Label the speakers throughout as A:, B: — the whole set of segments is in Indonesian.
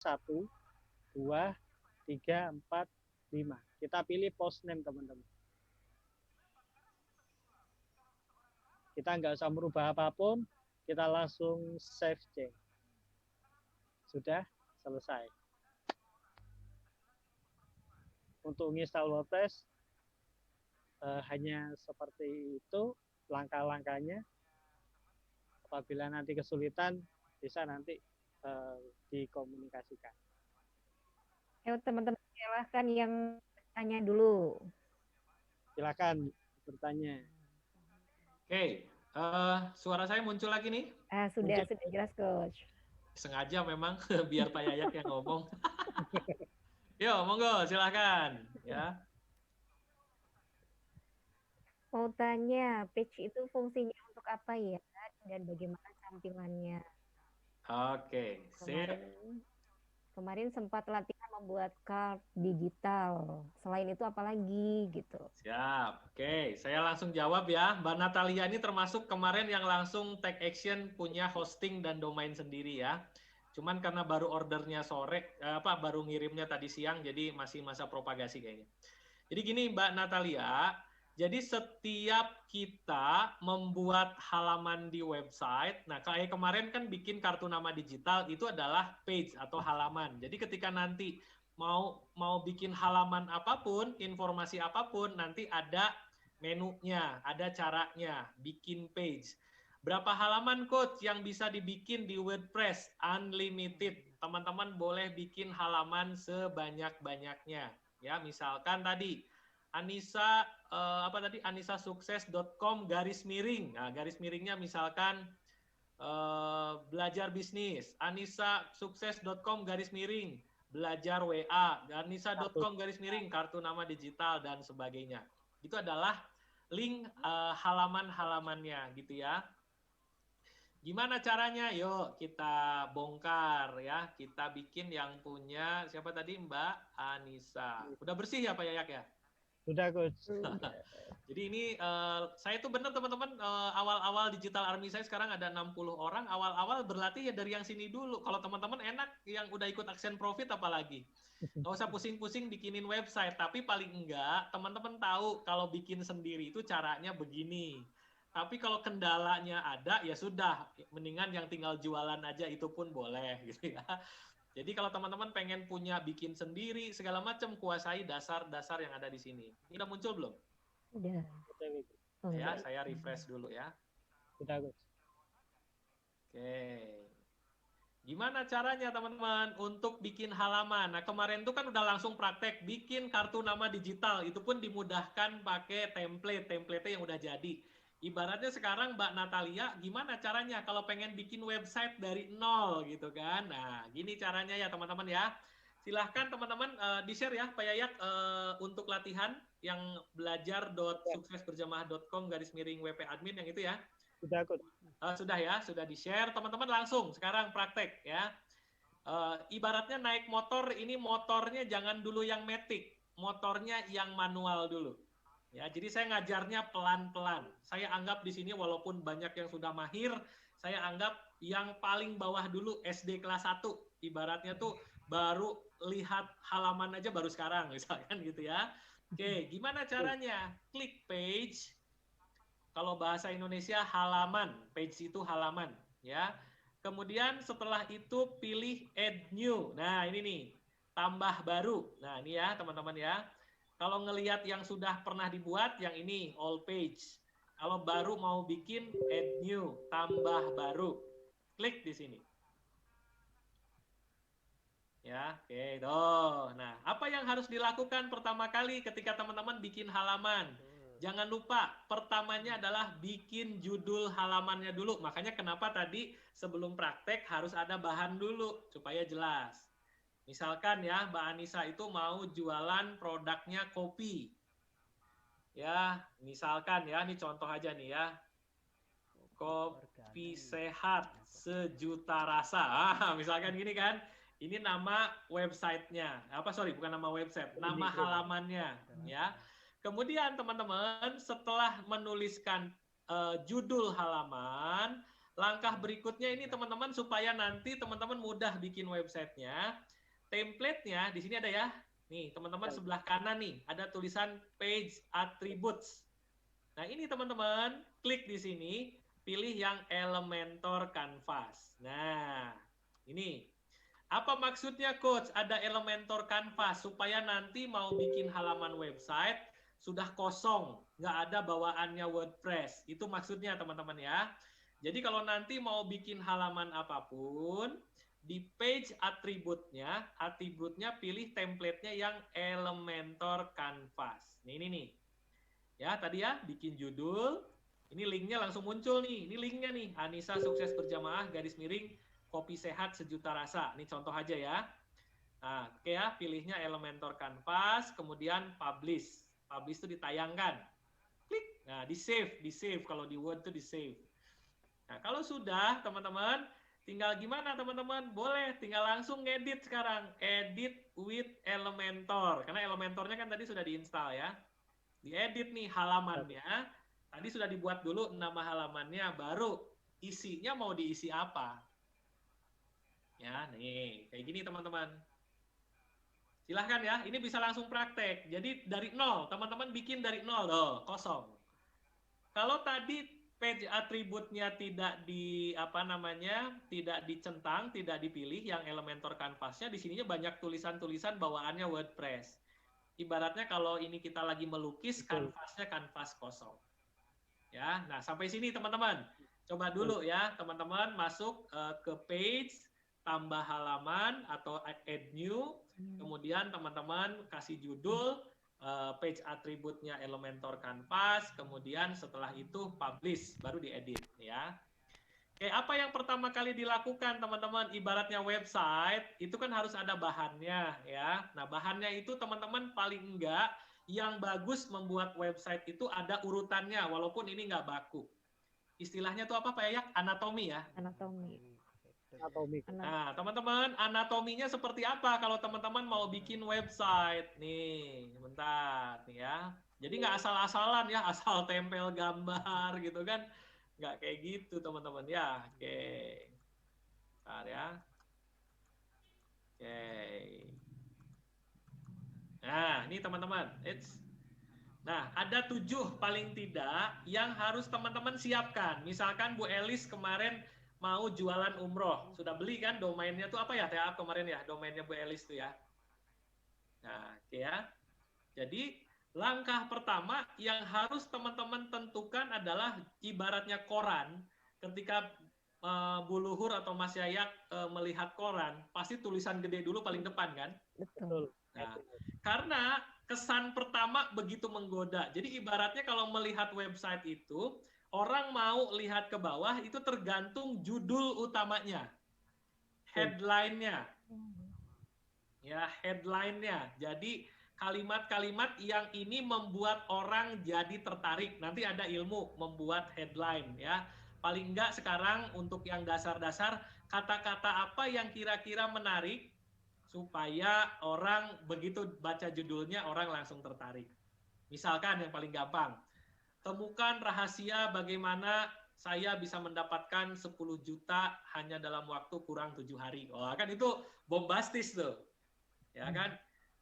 A: 1, 2, 3, 4, 5. Kita pilih post name, teman-teman. Kita nggak usah merubah apapun, kita langsung save change. Sudah selesai. Untuk install WordPress hanya seperti itu langkah-langkahnya. Apabila nanti kesulitan, bisa nanti dikomunikasikan.
B: Ayo teman-teman silahkan yang tanya dulu.
A: Silakan bertanya.
C: Oke, suara saya muncul lagi nih?
B: Sudah jelas, Coach.
C: Sengaja memang biar Pak Yayak yang ngomong. Yo, monggo silakan ya.
B: Mau tanya, page itu fungsinya untuk apa ya dan bagaimana tampilannya?
C: Oke,
B: Kemarin sempat latihan membuat card digital. Selain itu apa lagi gitu?
C: Siap. Oke, saya langsung jawab ya. Mbak Natalia ini termasuk kemarin yang langsung take action punya hosting dan domain sendiri ya. Cuman karena baru ordernya sore, baru ngirimnya tadi siang, jadi masih masa propagasi kayaknya. Jadi gini Mbak Natalia, jadi setiap kita membuat halaman di website, nah kayak kemarin kan bikin kartu nama digital itu adalah page atau halaman. Jadi ketika nanti mau bikin halaman apapun, informasi apapun, nanti ada menunya, ada caranya, bikin page. Berapa halaman Coach yang bisa dibikin di WordPress? Unlimited. Teman-teman boleh bikin halaman sebanyak-banyaknya. Ya, misalkan tadi Anissa anisasukses.com garis miring. Nah, garis miringnya misalkan belajar bisnis. anisasukses.com garis miring belajar WA. anissa.com garis miring kartu nama digital dan sebagainya. Itu adalah link halaman-halamannya gitu ya. Gimana caranya? Yuk kita bongkar ya. Kita bikin yang punya siapa tadi Mbak Anissa. Udah bersih ya Pak Yayak ya?
A: Sudah, Coach.
C: Jadi ini saya tuh benar teman-teman awal-awal Digital Army saya sekarang ada 60 orang. Awal-awal berlatih ya dari yang sini dulu. Kalau teman-teman enak yang udah ikut Action Profit apalagi. Nggak usah pusing-pusing bikinin website. Tapi paling enggak teman-teman tahu kalau bikin sendiri itu caranya begini. Tapi kalau kendalanya ada, ya sudah. Mendingan yang tinggal jualan aja itu pun boleh gitu ya. Jadi kalau teman-teman pengen punya bikin sendiri, segala macam, kuasai dasar-dasar yang ada di sini. Ini udah muncul belum?
B: Udah.
C: Ya, saya refresh dulu ya.
A: Sudah, Coach.
C: Oke. Gimana caranya teman-teman untuk bikin halaman? Nah kemarin tuh kan udah langsung praktek bikin kartu nama digital. Itu pun dimudahkan pakai template-template yang udah jadi. Ibaratnya sekarang Mbak Natalia, gimana caranya kalau pengen bikin website dari nol gitu kan? Nah gini caranya ya teman-teman ya. Silahkan teman-teman di-share ya Pak Yayak untuk latihan yang belajar.suksesberjamaah.com garis miring WP admin yang itu ya.
A: Sudah, Coach.
C: Sudah ya, sudah di-share. Teman-teman langsung sekarang praktek ya. Ibaratnya naik motor, ini motornya jangan dulu yang matic, motornya yang manual dulu. Ya, jadi saya ngajarnya pelan-pelan. Saya anggap di sini walaupun banyak yang sudah mahir, saya anggap yang paling bawah dulu SD kelas 1. Ibaratnya tuh baru lihat halaman aja baru sekarang misalkan gitu ya. Oke, gimana caranya? Klik page. Kalau bahasa Indonesia halaman, page itu halaman ya. Kemudian setelah itu pilih add new. Nah, ini nih, tambah baru. Nah, ini ya, teman-teman ya. Kalau ngelihat yang sudah pernah dibuat, yang ini all page. Kalau baru mau bikin add new, tambah baru. Klik di sini. Ya, oke, tuh. Nah, apa yang harus dilakukan pertama kali ketika teman-teman bikin halaman? Jangan lupa, pertamanya adalah bikin judul halamannya dulu. Makanya kenapa tadi sebelum praktek harus ada bahan dulu, supaya jelas. Misalkan ya, Mbak Anissa itu mau jualan produknya kopi. Ya, misalkan ya, ini contoh aja nih ya. Kopi sehat sejuta rasa. Misalkan gini kan. Ini nama websitenya. Bukan nama website, nama halamannya. Ya. Kemudian teman-teman setelah menuliskan judul halaman, langkah berikutnya ini teman-teman supaya nanti teman-teman mudah bikin websitenya. Template-nya di sini ada ya. Nih, teman-teman sebelah kanan nih ada tulisan page attributes. Nah, ini teman-teman klik di sini, pilih yang Elementor Canvas. Nah, ini. Apa maksudnya coach? Ada Elementor Canvas supaya nanti mau bikin halaman website sudah kosong, nggak ada bawaannya WordPress. Itu maksudnya teman-teman ya. Jadi kalau nanti mau bikin halaman apapun, di page atributnya pilih template-nya yang Elementor Canvas. Ini nih. Ya, tadi ya, bikin judul. Ini linknya langsung muncul nih. Ini linknya nih. Anissa sukses berjamaah, garis miring, kopi sehat sejuta rasa. Ini contoh aja ya. Nah, oke ya, pilihnya Elementor Canvas, kemudian publish. Publish itu ditayangkan. Klik. Nah, di save. Kalau di Word itu di save. Nah, kalau sudah, teman-teman, tinggal gimana, teman-teman? Boleh, tinggal langsung ngedit sekarang. Edit with Elementor. Karena Elementornya kan tadi sudah diinstal ya. Diedit nih halamannya. Tadi sudah dibuat dulu nama halamannya, baru isinya mau diisi apa. Ya, nih, kayak gini teman-teman. Silahkan ya, ini bisa langsung praktek. Jadi dari nol, teman-teman bikin dari nol, loh, kosong. Kalau tadi page atributnya tidak tidak dicentang, tidak dipilih yang Elementor Canvas-nya, di sininya banyak tulisan-tulisan bawaannya WordPress. Ibaratnya kalau ini kita lagi melukis, kanvasnya kanvas kosong. Ya, nah sampai sini teman-teman. Coba dulu ya, teman-teman masuk ke page, tambah halaman atau add new, kemudian teman-teman kasih judul, page atributnya Elementor Canvas, kemudian setelah itu publish, baru diedit ya. Oke, apa yang pertama kali dilakukan teman-teman? Ibaratnya website, itu kan harus ada bahannya ya. Nah, bahannya itu teman-teman paling enggak yang bagus membuat website itu ada urutannya, walaupun ini nggak baku. Istilahnya tuh apa Pak Yayak? Anatomi ya?
B: Anatomi.
C: Nah, teman-teman, anatominya seperti apa kalau teman-teman mau bikin website? Nih, bentar nih ya. Jadi nggak asal-asalan ya, asal tempel gambar gitu kan. Nggak kayak gitu teman-teman ya. Oke. Bentar ya. Oke. Nah, ini teman-teman. Nah, ada 7 paling tidak yang harus teman-teman siapkan. Misalkan Bu Elis kemarin mau jualan umroh. Sudah beli kan domainnya tuh apa ya? TA kemarin ya, domainnya Bu Elis tuh ya. Nah, oke ya. Jadi, langkah pertama yang harus teman-teman tentukan adalah ibaratnya koran. Ketika Bu Luhur atau Mas Yayak melihat koran, pasti tulisan gede dulu paling depan kan?
B: Betul.
C: Nah, karena kesan pertama begitu menggoda. Jadi ibaratnya kalau melihat website itu, orang mau lihat ke bawah itu tergantung judul utamanya, headline-nya. Ya, headline-nya. Jadi kalimat-kalimat yang ini membuat orang jadi tertarik. Nanti ada ilmu membuat headline ya. Paling enggak sekarang untuk yang dasar-dasar, kata-kata apa yang kira-kira menarik supaya orang begitu baca judulnya orang langsung tertarik. Misalkan yang paling gampang, temukan rahasia bagaimana saya bisa mendapatkan 10 juta hanya dalam waktu kurang 7 hari. Oh, kan itu bombastis tuh. Ya kan?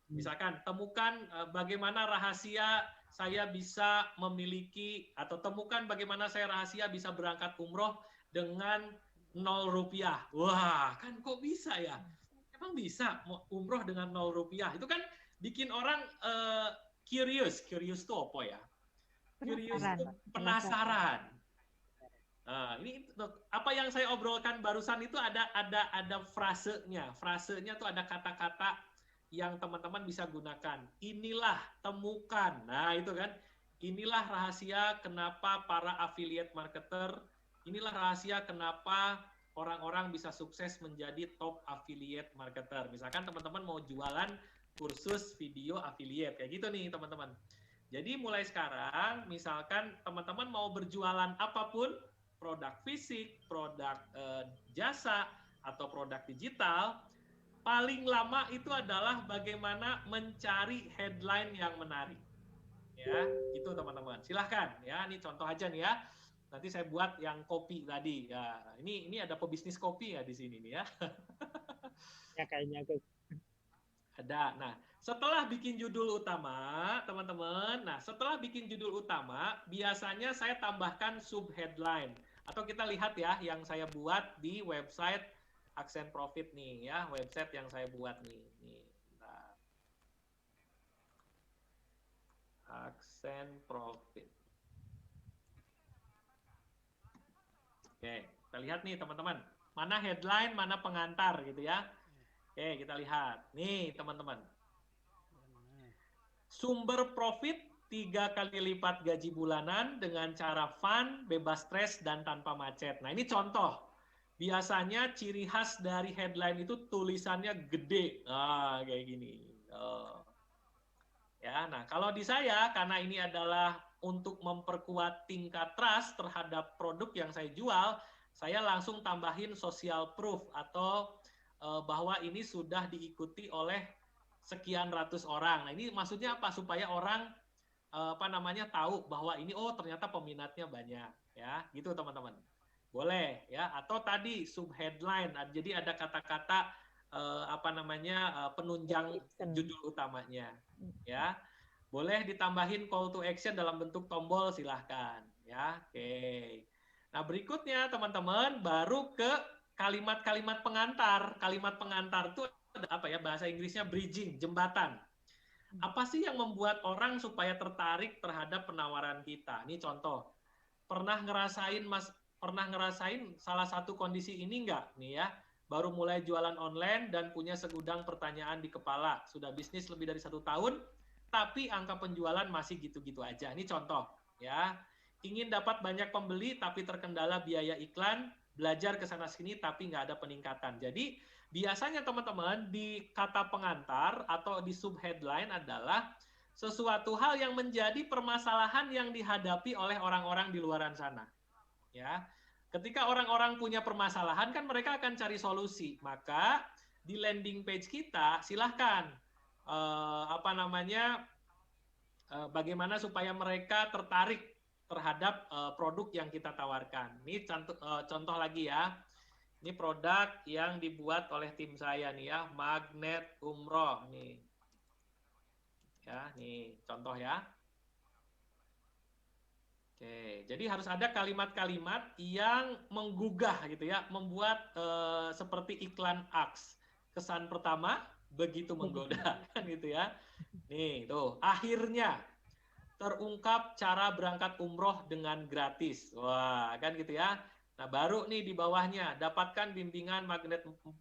C: Misalkan temukan bagaimana rahasia saya bisa memiliki, atau temukan bagaimana saya rahasia bisa berangkat umroh dengan 0 rupiah. Wah, kan kok bisa ya? Emang bisa umroh dengan 0 rupiah? Itu kan bikin orang curious. Curious itu apa ya? Curious itu penasaran. Nah, ini apa yang saya obrolkan barusan itu ada frasenya. Frasenya tuh ada kata-kata yang teman-teman bisa gunakan. Inilah, temukan. Nah, itu kan. Inilah rahasia kenapa para affiliate marketer, inilah rahasia kenapa orang-orang bisa sukses menjadi top affiliate marketer. Misalkan teman-teman mau jualan kursus video affiliate, kayak gitu nih teman-teman. Jadi mulai sekarang, misalkan teman-teman mau berjualan apapun, produk fisik, produk jasa, atau produk digital, paling lama itu adalah bagaimana mencari headline yang menarik. Ya, gitu teman-teman. Silahkan ya, ini contoh aja nih ya. Nanti saya buat yang kopi tadi. Ya, ini ada pebisnis kopi ya di sini nih ya.
A: Ya kayaknya aku.
C: Ada. Nah, setelah bikin judul utama, teman-teman. Nah, setelah bikin judul utama, biasanya saya tambahkan sub headline. Atau kita lihat ya yang saya buat di website Accent Profit nih ya, website yang saya buat nih. Bentar. Accent Profit. Oke, kita lihat nih teman-teman. Mana headline, mana pengantar gitu ya. Oke, kita lihat. Nih teman-teman. Sumber profit 3 kali lipat gaji bulanan dengan cara fun, bebas stres, dan tanpa macet. Nah ini contoh. Biasanya ciri khas dari headline itu tulisannya gede. Nah, kayak gini. Ya, nah kalau di saya, karena ini adalah untuk memperkuat tingkat trust terhadap produk yang saya jual, saya langsung tambahin social proof atau bahwa ini sudah diikuti oleh sekian ratus orang. Nah ini maksudnya apa? Supaya orang tahu bahwa ini ternyata peminatnya banyak ya, gitu teman-teman. Boleh ya, atau tadi sub headline. Jadi ada kata-kata penunjang judul utamanya ya. Boleh ditambahin call to action dalam bentuk tombol, silahkan ya. Oke. Nah berikutnya teman-teman baru ke kalimat-kalimat pengantar. Kalimat pengantar itu apa ya, bahasa Inggrisnya bridging, jembatan. Apa sih yang membuat orang supaya tertarik terhadap penawaran kita? Ini contoh. Pernah ngerasain salah satu kondisi ini enggak nih ya? Baru mulai jualan online dan punya segudang pertanyaan di kepala. Sudah bisnis lebih dari 1 tahun, tapi angka penjualan masih gitu-gitu aja. Ini contoh ya. Ingin dapat banyak pembeli tapi terkendala biaya iklan, belajar ke sana sini tapi nggak ada peningkatan. Jadi biasanya teman-teman di kata pengantar atau di sub headline adalah sesuatu hal yang menjadi permasalahan yang dihadapi oleh orang-orang di luaran sana. Ya. Ketika orang-orang punya permasalahan kan mereka akan cari solusi. Maka di landing page kita silahkan bagaimana supaya mereka tertarik terhadap produk yang kita tawarkan. Ini contoh lagi ya. Ini produk yang dibuat oleh tim saya nih ya, Magnet Umroh nih. Ya, nih contoh ya. Oke, jadi harus ada kalimat-kalimat yang menggugah gitu ya, membuat seperti iklan Axe. Kesan pertama begitu menggoda kan gitu ya. Nih, tuh, akhirnya terungkap cara berangkat umroh dengan gratis. Wah, kan gitu ya. Nah, baru nih di bawahnya, dapatkan bimbingan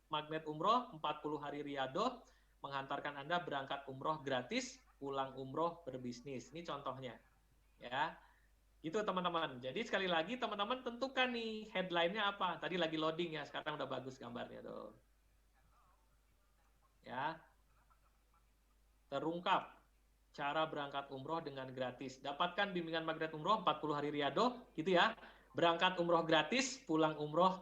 C: magnet umroh 40 hari riado, menghantarkan Anda berangkat umroh gratis, pulang umroh berbisnis. Ini contohnya. Ya. Gitu teman-teman. Jadi sekali lagi teman-teman tentukan nih headline-nya apa. Tadi lagi loading ya, sekarang udah bagus gambarnya tuh. Ya. Terungkap cara berangkat umroh dengan gratis. Dapatkan bimbingan magnet umroh 40 hari riado, gitu ya. Berangkat umroh gratis, pulang umroh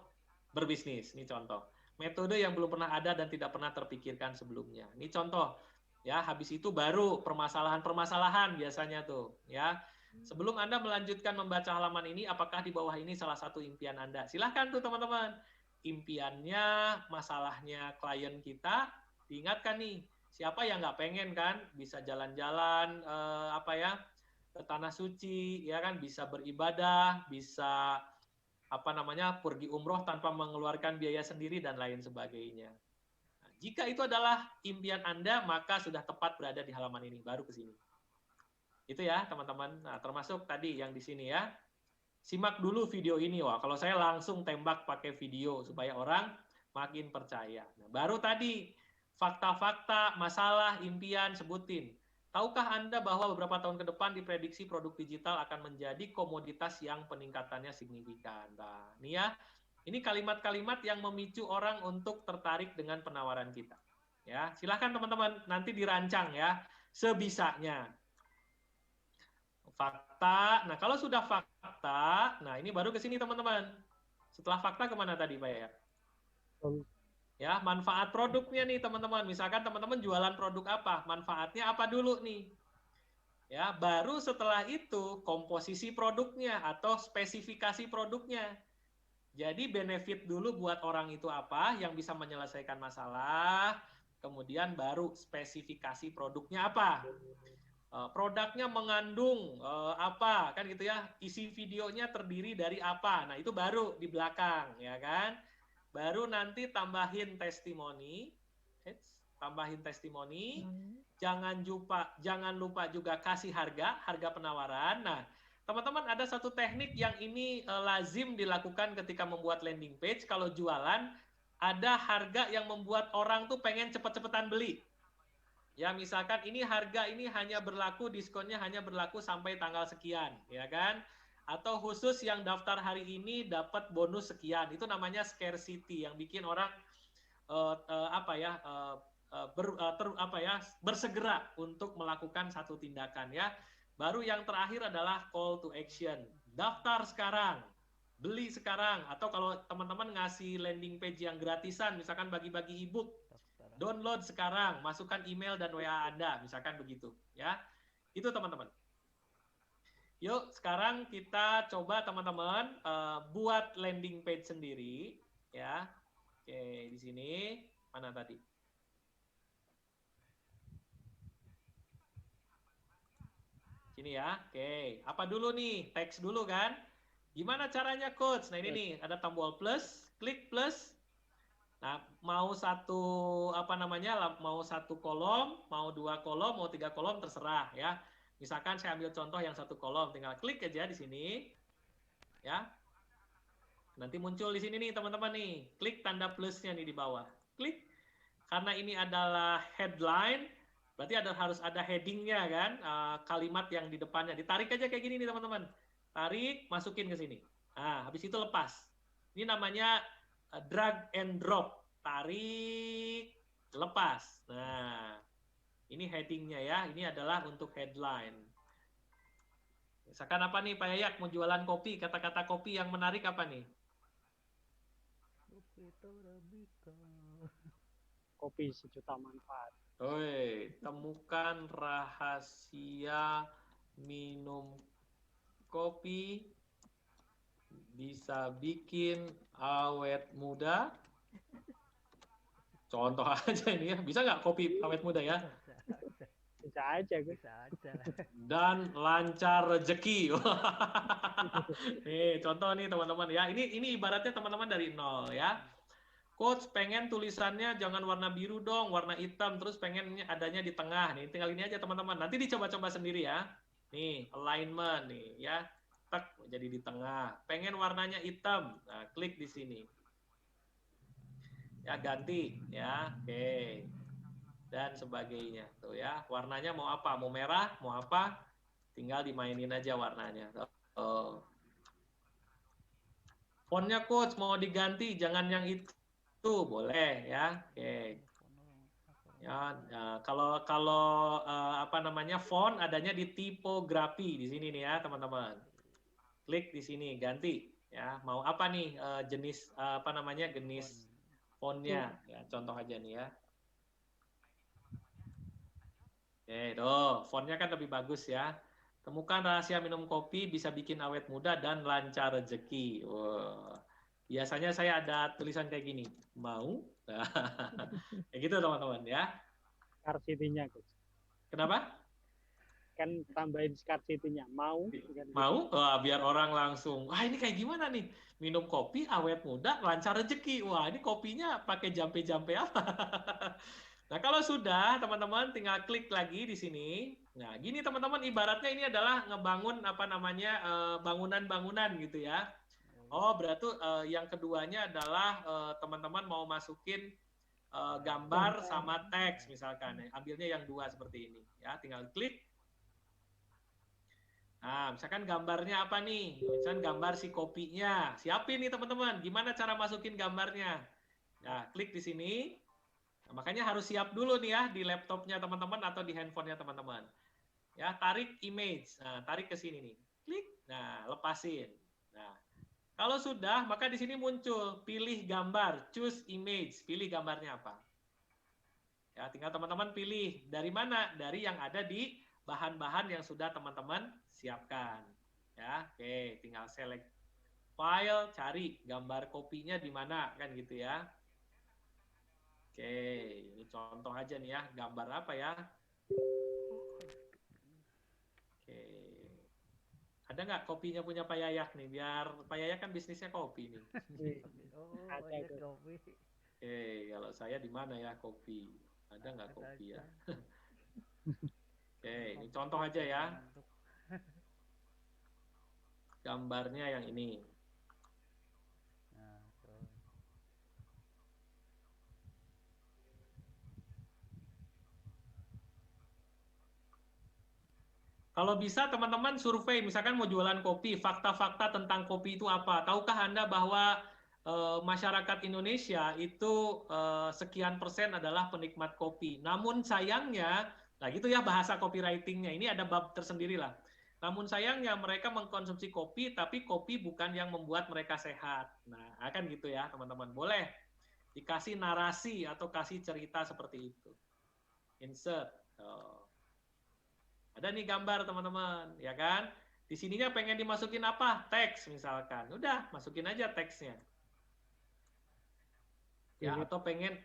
C: berbisnis. Ini contoh. Metode yang belum pernah ada dan tidak pernah terpikirkan sebelumnya. Ini contoh. Ya, habis itu baru permasalahan-permasalahan biasanya tuh, ya. Sebelum Anda melanjutkan membaca halaman ini, apakah di bawah ini salah satu impian Anda? Silahkan tuh teman-teman. Impiannya, masalahnya klien kita, diingatkan nih. Siapa yang nggak pengen kan bisa jalan-jalan ke tanah suci, ya kan, bisa beribadah, bisa pergi umroh tanpa mengeluarkan biaya sendiri dan lain sebagainya. Nah, jika itu adalah impian Anda, maka sudah tepat berada di halaman ini, baru ke sini. Itu ya teman-teman. Nah, termasuk tadi yang di sini ya. Simak dulu video ini. Wah, kalau saya langsung tembak pakai video supaya orang makin percaya. Nah, baru tadi fakta-fakta, masalah, impian, sebutin. Tahukah Anda bahwa beberapa tahun ke depan diprediksi produk digital akan menjadi komoditas yang peningkatannya signifikan. Nah, ini ya. Ini kalimat-kalimat yang memicu orang untuk tertarik dengan penawaran kita. Ya, silahkan teman-teman nanti dirancang ya sebisanya. Fakta. Nah, kalau sudah fakta, nah ini baru ke sini teman-teman. Setelah fakta kemana tadi Pak ya? Ya, manfaat produknya nih teman-teman. Misalkan teman-teman jualan produk apa? Manfaatnya apa dulu nih? Ya, baru setelah itu komposisi produknya atau spesifikasi produknya. Jadi benefit dulu buat orang itu apa yang bisa menyelesaikan masalah, kemudian baru spesifikasi produknya apa. Produknya mengandung apa kan gitu ya, isi videonya terdiri dari apa. Nah, itu baru di belakang ya kan. Baru nanti tambahin testimoni. Tambahin testimoni. Jangan lupa juga kasih harga penawaran. Nah, teman-teman ada satu teknik yang ini lazim dilakukan ketika membuat landing page. Kalau jualan, ada harga yang membuat orang tuh pengen cepet-cepetan beli. Ya, misalkan ini harga ini hanya berlaku, diskonnya hanya berlaku sampai tanggal sekian, ya kan? Atau khusus yang daftar hari ini dapat bonus sekian. Itu namanya scarcity yang bikin orang bersegera untuk melakukan satu tindakan ya. Baru yang terakhir adalah call to action. Daftar sekarang, beli sekarang, atau kalau teman-teman ngasih landing page yang gratisan, misalkan bagi-bagi ebook, download sekarang, masukkan email dan WA Anda, misalkan begitu ya. Itu teman-teman. Yuk, sekarang kita coba teman-teman buat landing page sendiri ya. Oke, di sini mana tadi? Sini ya. Oke, apa dulu nih? Teks dulu kan? Gimana caranya coach? Nah, ini nih, ada tombol plus, klik plus. Nah, mau satu mau satu kolom, mau 2 kolom, mau 3 kolom terserah ya. Misalkan saya ambil contoh yang 1 kolom, tinggal klik aja di sini. Ya. Nanti muncul di sini nih teman-teman nih. Klik tanda plusnya nih di bawah. Klik. Karena ini adalah headline, berarti harus ada headingnya kan, kalimat yang di depannya. Ditarik aja kayak gini nih teman-teman. Tarik, masukin ke sini. Nah, habis itu lepas. Ini namanya drag and drop. Tarik, lepas. Nah, ini headingnya ya. Ini adalah untuk headline. Misalkan apa nih Pak Yayak, mau jualan kopi, kata-kata kopi yang menarik apa nih?
A: Kopi sejuta manfaat.
C: Oi, temukan rahasia minum kopi bisa bikin awet muda. Contoh aja ini ya, bisa nggak kopi awet muda ya?
A: Bisa aja, Gus.
C: Dan lancar rezeki. Nih, contoh nih teman-teman ya. Ini ibaratnya teman-teman dari nol ya. Coach pengen tulisannya jangan warna biru dong, warna hitam, terus pengennya adanya di tengah. Nih, tinggal ini aja teman-teman. Nanti dicoba-coba sendiri ya. Nih, alignment nih ya. Tak jadi di tengah. Pengen warnanya hitam. Nah, klik di sini. Ya, ganti ya. Oke. Dan sebagainya tuh ya. Warnanya mau apa? Mau merah, mau apa? Tinggal dimainin aja warnanya. Oh. Fontnya coach mau diganti, jangan yang itu. Boleh ya. Oke. Ya, kalau font adanya di tipografi di sini nih ya, teman-teman. Klik di sini, ganti ya. Mau apa nih jenis jenis fontnya? Ya, contoh aja nih ya. Oke, tuh, fontnya kan lebih bagus ya. Temukan rahasia minum kopi bisa bikin awet muda dan lancar rezeki. Wow. Biasanya saya ada tulisan kayak gini, mau? Kayak gitu teman-teman ya.
A: Scarcity-nya, Gus.
C: Kenapa?
A: Kan tambahin scarcity-nya. Mau?
C: Mau? Wah, biar orang langsung, wah ini kayak gimana nih? Minum kopi, awet muda, lancar rezeki. Wah, ini kopinya pakai jampe-jampe apa? Nah, kalau sudah, teman-teman tinggal klik lagi di sini. Nah, gini teman-teman, ibaratnya ini adalah ngebangun bangunan-bangunan gitu ya. Oh, berarti yang keduanya adalah teman-teman mau masukin gambar sama teks misalkan. Ambilnya yang 2 seperti ini. Ya, tinggal klik. Nah, misalkan gambarnya apa nih? Misalkan gambar si kopinya. Siapin nih teman-teman, gimana cara masukin gambarnya? Nah, klik di sini. Nah, makanya harus siap dulu nih ya di laptopnya teman-teman atau di handphonenya teman-teman. Ya, tarik image. Nah, tarik ke sini nih. Klik. Nah, lepasin. Nah, kalau sudah, maka di sini muncul pilih gambar, choose image. Pilih gambarnya apa? Ya, tinggal teman-teman pilih dari mana? Dari yang ada di bahan-bahan yang sudah teman-teman siapkan. Ya, oke, tinggal select file, cari gambar kopinya di mana kan gitu ya. Oke, ini contoh aja nih ya, gambar apa ya? Oke. Ada nggak kopinya punya Pak Yayak nih? Biar Pak Yayak kan bisnisnya kopi nih.
D: Oh,
A: Ada
D: banyak
A: itu.
D: kopi.
C: Oke, kalau saya di mana ya kopi? Ada nggak
D: Ada
C: kopi ya?
D: aja.
C: Oke, ini contoh aja ya.
D: Untuk
C: Gambarnya yang ini.
D: nah, tuh.
C: Kalau bisa teman-teman survei, misalkan mau jualan kopi, fakta-fakta tentang kopi itu apa? Tahukah Anda bahwa masyarakat Indonesia itu sekian persen adalah penikmat kopi. Namun sayangnya, nah gitu ya bahasa copywritingnya, ini ada bab tersendiri lah. Namun sayangnya mereka mengkonsumsi kopi, tapi kopi bukan yang membuat mereka sehat. Nah, akan gitu ya teman-teman. Boleh dikasih narasi atau kasih cerita seperti itu. Insert. Ada nih gambar teman-teman, ya kan? Di sininya pengen dimasukin apa? Teks misalkan. Udah, masukin aja teksnya. Ya, atau pengen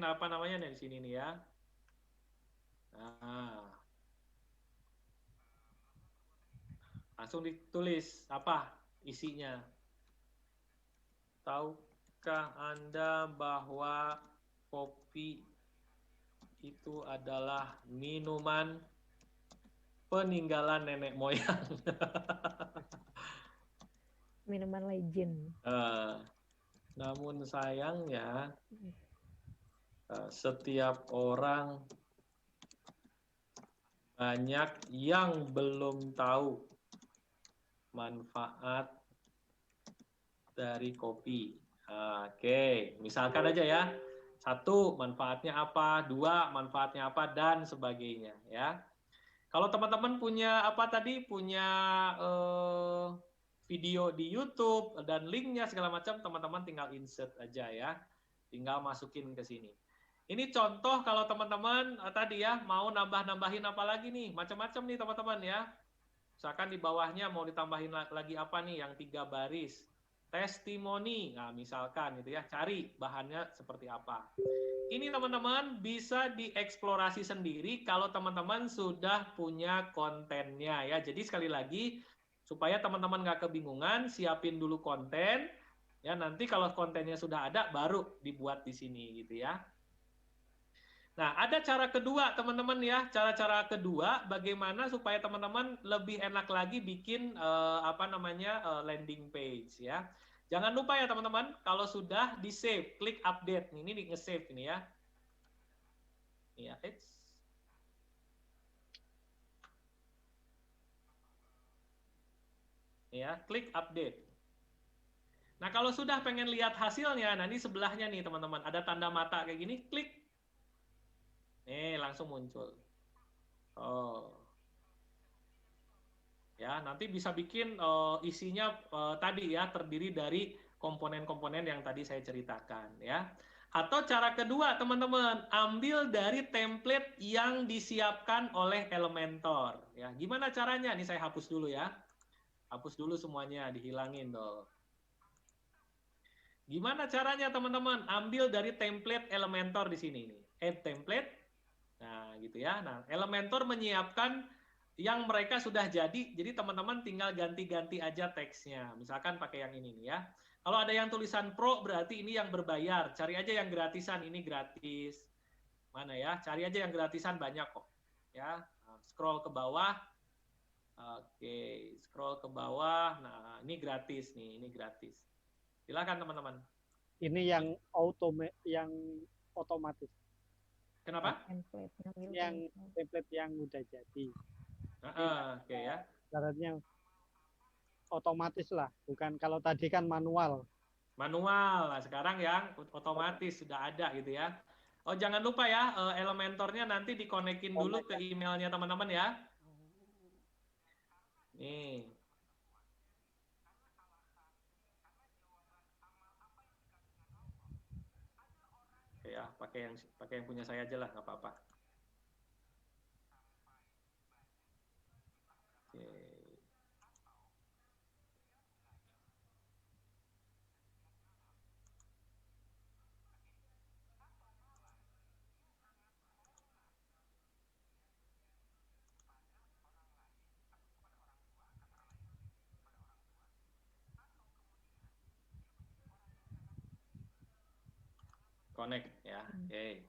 C: apa namanya nih di sini nih ya. Nah, langsung ditulis apa isinya. Tahukah Anda bahwa kopi itu adalah minuman peninggalan nenek moyang?
B: Minuman legend.
C: Namun sayangnya setiap orang banyak yang belum tahu manfaat dari kopi. Oke, misalkan aja ya. 1, manfaatnya apa, 2, manfaatnya apa, dan sebagainya ya. Kalau teman-teman punya apa tadi, punya video di YouTube dan linknya segala macam, teman-teman tinggal insert aja ya, tinggal masukin ke sini. Ini contoh kalau teman-teman tadi ya mau nambah-nambahin apa lagi nih, macam-macam nih teman-teman ya. Misalkan di bawahnya mau ditambahin lagi apa nih, yang 3 baris, testimoni, nah misalkan gitu ya, cari bahannya seperti apa. Ini teman-teman bisa dieksplorasi sendiri kalau teman-teman sudah punya kontennya ya. Jadi sekali lagi, supaya teman-teman nggak kebingungan, siapin dulu konten, ya nanti kalau kontennya sudah ada, baru dibuat di sini gitu ya. Nah, ada cara kedua teman-teman ya, cara-cara kedua bagaimana supaya teman-teman lebih enak lagi bikin apa namanya landing page ya. Jangan lupa ya teman-teman, kalau sudah di save, klik update. Ini di nge-save ini ya. Ya, ya, klik update. Nah, kalau sudah pengen lihat hasilnya, nah ini sebelahnya nih teman-teman, ada tanda mata kayak gini, klik. Nih, langsung muncul. Oh. Ya, nanti bisa bikin isinya tadi ya, terdiri dari komponen-komponen yang tadi saya ceritakan ya. Atau cara kedua teman-teman, ambil dari template yang disiapkan oleh Elementor ya. Gimana caranya? Ini saya hapus dulu ya. Hapus dulu semuanya, dihilangin dong. Gimana caranya teman-teman? Ambil dari template Elementor di sini nih. Add template. Nah, gitu ya. Nah, Elementor menyiapkan yang mereka sudah jadi teman-teman tinggal ganti-ganti aja teksnya. Misalkan pakai yang ini nih ya. Kalau ada yang tulisan pro berarti ini yang berbayar. Cari aja yang gratisan, ini gratis. Mana ya? Cari aja yang gratisan, banyak kok. Ya, scroll ke bawah. Oke, scroll ke bawah. Nah, ini gratis nih, ini gratis. Silakan teman-teman.
A: Ini yang otomatis.
C: Kenapa?
A: Yang template yang udah jadi.
C: Oke ya.
A: Syaratnya otomatis lah, bukan kalau tadi kan manual.
C: Manual, nah sekarang yang otomatis sudah ada gitu ya. Oh jangan lupa ya, Elementornya nanti dikonekin dulu ke emailnya teman-teman ya. Nih. Oke ya, pakai yang punya saya aja lah, nggak apa-apa. Connect ya. Oke.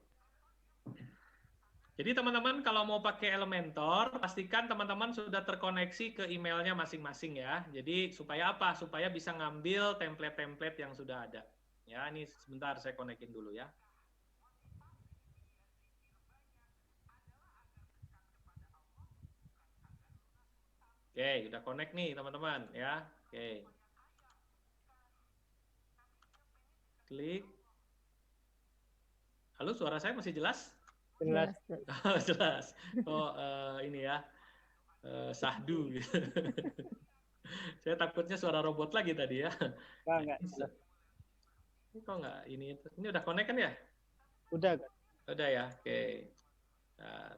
C: Jadi teman-teman kalau mau pakai Elementor, pastikan teman-teman sudah terkoneksi ke emailnya masing-masing ya. Jadi supaya apa? Supaya bisa ngambil template-template yang sudah ada. Ya, ini sebentar saya konekin dulu ya. Oke, udah connect nih teman-teman ya. Oke. Klik. Halo, suara saya masih jelas?
A: Jelas.
C: Jelas. Oh, ini ya. Sahdu. Saya takutnya suara robot lagi tadi ya.
A: Enggak jelas.
C: Ini kok nggak ini udah connect kan ya?
A: Udah kan?
C: Udah ya. Oke. Nah,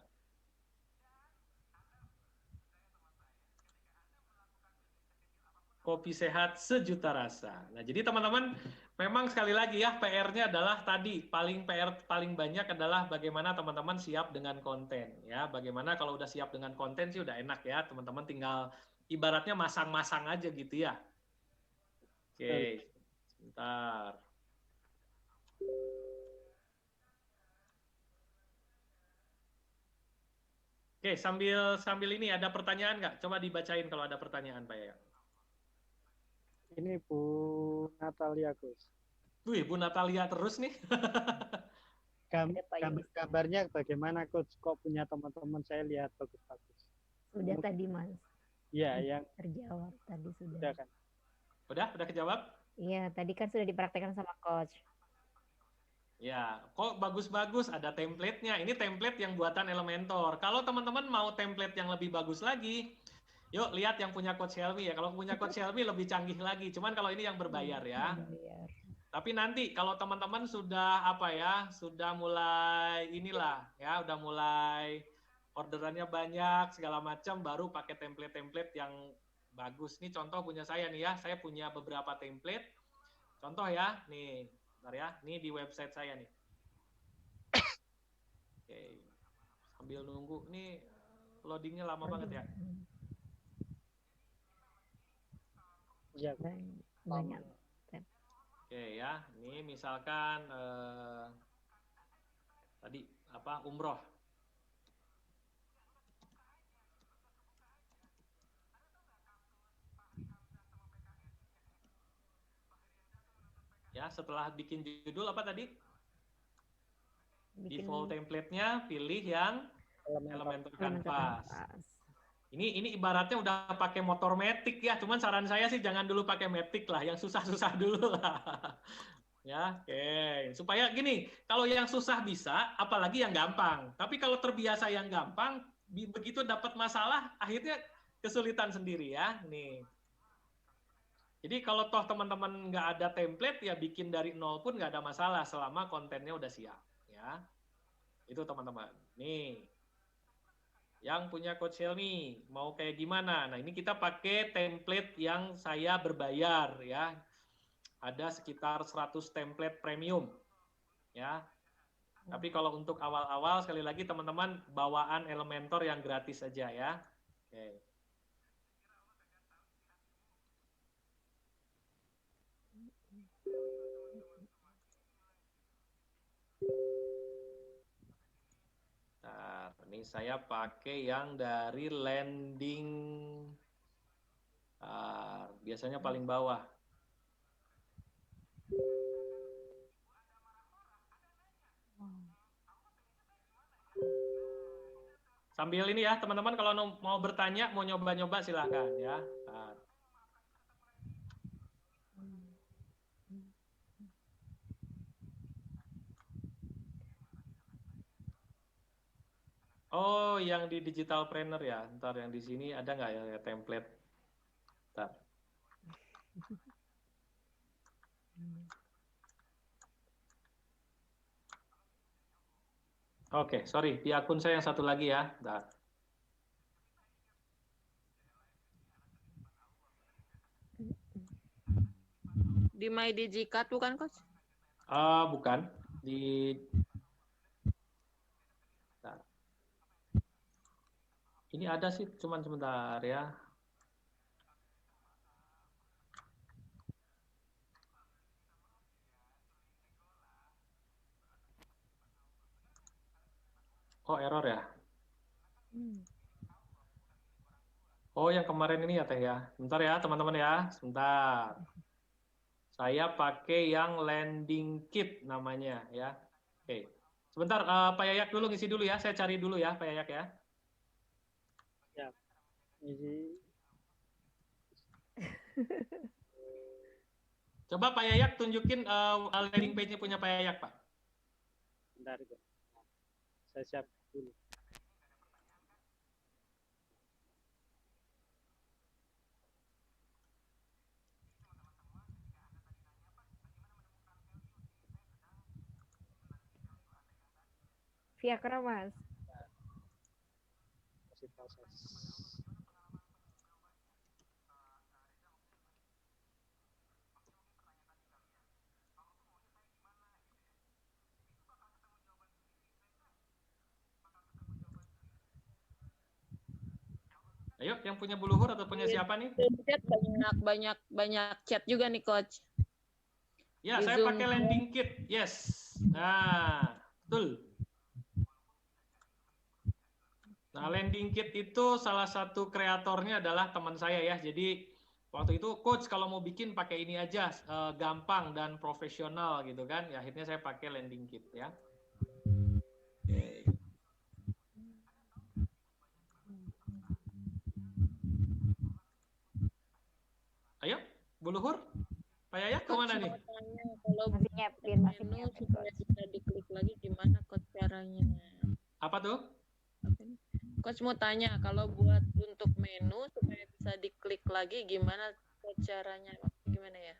C: kopi sehat sejuta rasa. Nah, jadi teman-teman, memang sekali lagi ya, PR-nya adalah tadi, PR paling banyak adalah bagaimana teman-teman siap dengan konten. Ya, bagaimana kalau udah siap dengan konten sih udah enak ya, teman-teman tinggal ibaratnya masang-masang aja gitu ya. Oke, sebentar. Oke, sambil ini ada pertanyaan nggak? Coba dibacain kalau ada pertanyaan, Pak ya.
A: Ini Bu Natalia Gus.
C: Wih, Bu Natalia terus nih.
A: Gambarnya bagaimana Coach? Kok punya teman-teman saya lihat bagus-bagus.
B: Sudah tadi Mas.
A: Iya, yang
B: terjawab tadi sudah.
A: Udah kan?
C: Udah kejawab?
B: Iya, tadi kan sudah dipraktekkan sama coach.
C: Ya, kok bagus-bagus ada template-nya. Ini template yang buatan Elementor. Kalau teman-teman mau template yang lebih bagus lagi, yuk lihat yang punya Coach Helmi ya. Kalau punya Coach Helmi lebih canggih lagi. Cuman kalau ini yang berbayar ya.
B: Berbayar.
C: Tapi nanti kalau teman-teman sudah sudah mulai inilah ya, udah mulai orderannya banyak segala macam, baru pakai template-template yang bagus. Nih contoh punya saya nih ya. Saya punya beberapa template. Contoh ya, nih. Bentar ya, ini di website saya nih. Oke, sambil nunggu, nih loadingnya lama banget ya.
A: Iya.
B: Banyak.
C: Oke ya, ini misalkan tadi umroh. Ya, setelah bikin judul apa tadi? Default template-nya pilih yang Elementor Canvas. Ini ibaratnya udah pakai motor Matic ya, cuman saran saya sih jangan dulu pakai Matic lah, yang susah-susah dulu lah. Ya, oke. Supaya gini, kalau yang susah bisa, apalagi yang gampang. Tapi kalau terbiasa yang gampang, begitu dapat masalah, akhirnya kesulitan sendiri ya. Nih. Jadi kalau toh teman-teman nggak ada template, ya bikin dari nol pun nggak ada masalah selama kontennya udah siap. Ya, itu teman-teman. Nih, yang punya Coach Helmi mau kayak gimana? Nah, ini kita pakai template yang saya berbayar ya. Ada sekitar 100 template premium. Ya. Tapi kalau untuk awal-awal sekali lagi teman-teman bawaan Elementor yang gratis saja ya. Oke. Nah, ini saya pakai yang dari landing, biasanya paling bawah. Sambil ini ya, teman-teman kalau mau bertanya, mau nyoba-nyoba silahkan ya. Nah. Oh, yang di Digital Planner ya. Ntar yang di sini ada nggak ya template? Ntar. Oke, sorry. Di akun saya yang satu lagi ya. Ntar.
E: Di My Digicat bukan, Coach?
C: Bukan. Di... Ntar. Ini ada sih, cuman sebentar ya. Oh, error ya.
B: Hmm.
C: Oh, yang kemarin ini ya Teh ya. Sebentar ya teman-teman ya, sebentar. Saya pakai yang landing kit namanya ya. Oke. Sebentar, Pak Yayak dulu ngisi dulu ya. Saya cari dulu ya Pak Yayak ya.
A: Isi
C: Coba Pak Yayak tunjukin landing page-nya punya Pak Yayak, Pak.
A: bentar itu. Saya siap dulu.
B: Via Chrome, Mas.
A: Masih proses.
C: Ayo, yang punya Buluhur atau punya siapa nih?
E: Chat banyak chat juga nih coach.
C: Ya,
E: Di
C: saya
E: Zoom.
C: pakai landing kit. Yes. Nah, betul. Nah, landing kit itu salah satu kreatornya adalah teman saya ya. Jadi waktu itu coach kalau mau bikin pakai ini aja, gampang dan profesional gitu kan. Ya, akhirnya saya pakai landing kit ya. Oke. Ayo, Buluhur. Pak Yayak kemana nih?
E: Kalau
B: Masih nyiapin, masih
E: menu
B: nyiapin,
E: supaya
B: Coach.
E: bisa diklik lagi gimana coach caranya?
C: Apa tuh?
E: Coach mau tanya kalau buat untuk menu supaya bisa diklik lagi gimana coach caranya? Gimana ya?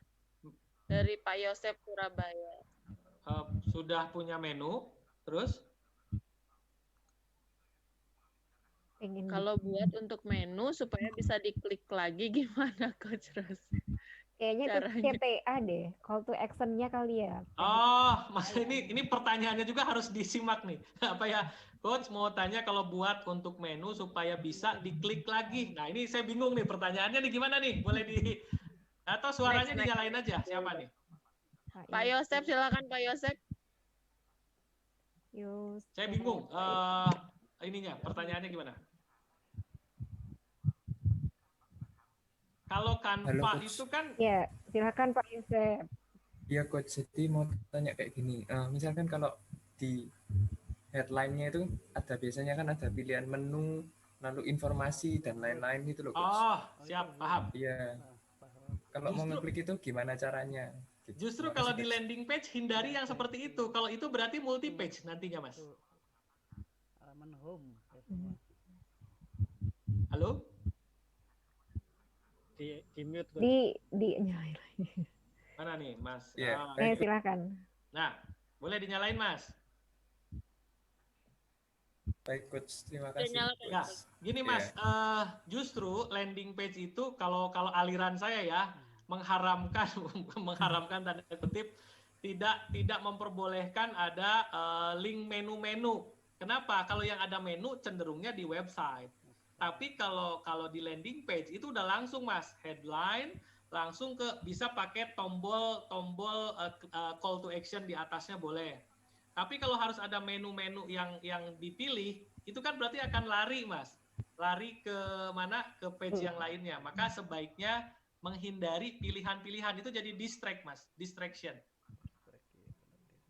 E: Dari Pak Yosep Surabaya.
C: Sudah punya menu, terus?
B: Pengen
E: Kalau buat untuk menu supaya bisa diklik lagi gimana coach Ros?
B: kayaknya itu
E: Caranya.
B: CTA deh, call to action-nya kali ya.
C: Oh, Mas ini pertanyaannya juga harus disimak nih. Apa ya? Coach mau tanya kalau buat untuk menu supaya bisa diklik lagi. Nah, ini saya bingung nih pertanyaannya nih gimana nih? Boleh di atau suaranya
E: Next.
C: dinyalain aja? Siapa nih?
E: Pak Yosep silakan Pak Yosep.
C: Saya bingung. Ininya pertanyaannya gimana? Kalau Canva
F: Halo, Coach.
C: itu kan
B: Ya, silakan Pak Yosep.
F: Iya Coach, jadi mau tanya kayak gini, misalkan kalau di headline-nya itu ada biasanya kan ada pilihan menu, lalu informasi dan lain-lain itu loh Coach.
C: oh, siap, paham.
F: Iya, kalau mau ngeklik itu gimana caranya? Gitu.
C: Justru
F: Makasih,
C: kalau di
F: Coach.
C: landing page hindari yang seperti itu. Kalau itu berarti multi page nantinya, Mas.
D: Halaman home.
C: Halo?
A: Di mute Coach.
B: Di nyalain lagi.
C: Mana nih, Mas?
F: Iya,
B: Silakan.
C: Nah, boleh dinyalain, Mas.
F: baik Coach, terima kasih.
C: Ya, gini Mas, justru landing page itu kalau aliran saya ya mengharamkan tanda kutip tidak memperbolehkan ada link menu-menu. Kenapa? Kalau yang ada menu cenderungnya di website. Tapi kalau di landing page itu udah langsung Mas, headline langsung bisa pakai tombol call to action di atasnya boleh. Tapi kalau harus ada menu-menu yang dipilih, itu kan berarti akan lari Mas. Lari ke mana? Ke page yang lainnya. Maka sebaiknya menghindari pilihan-pilihan itu jadi distract Mas, distraction.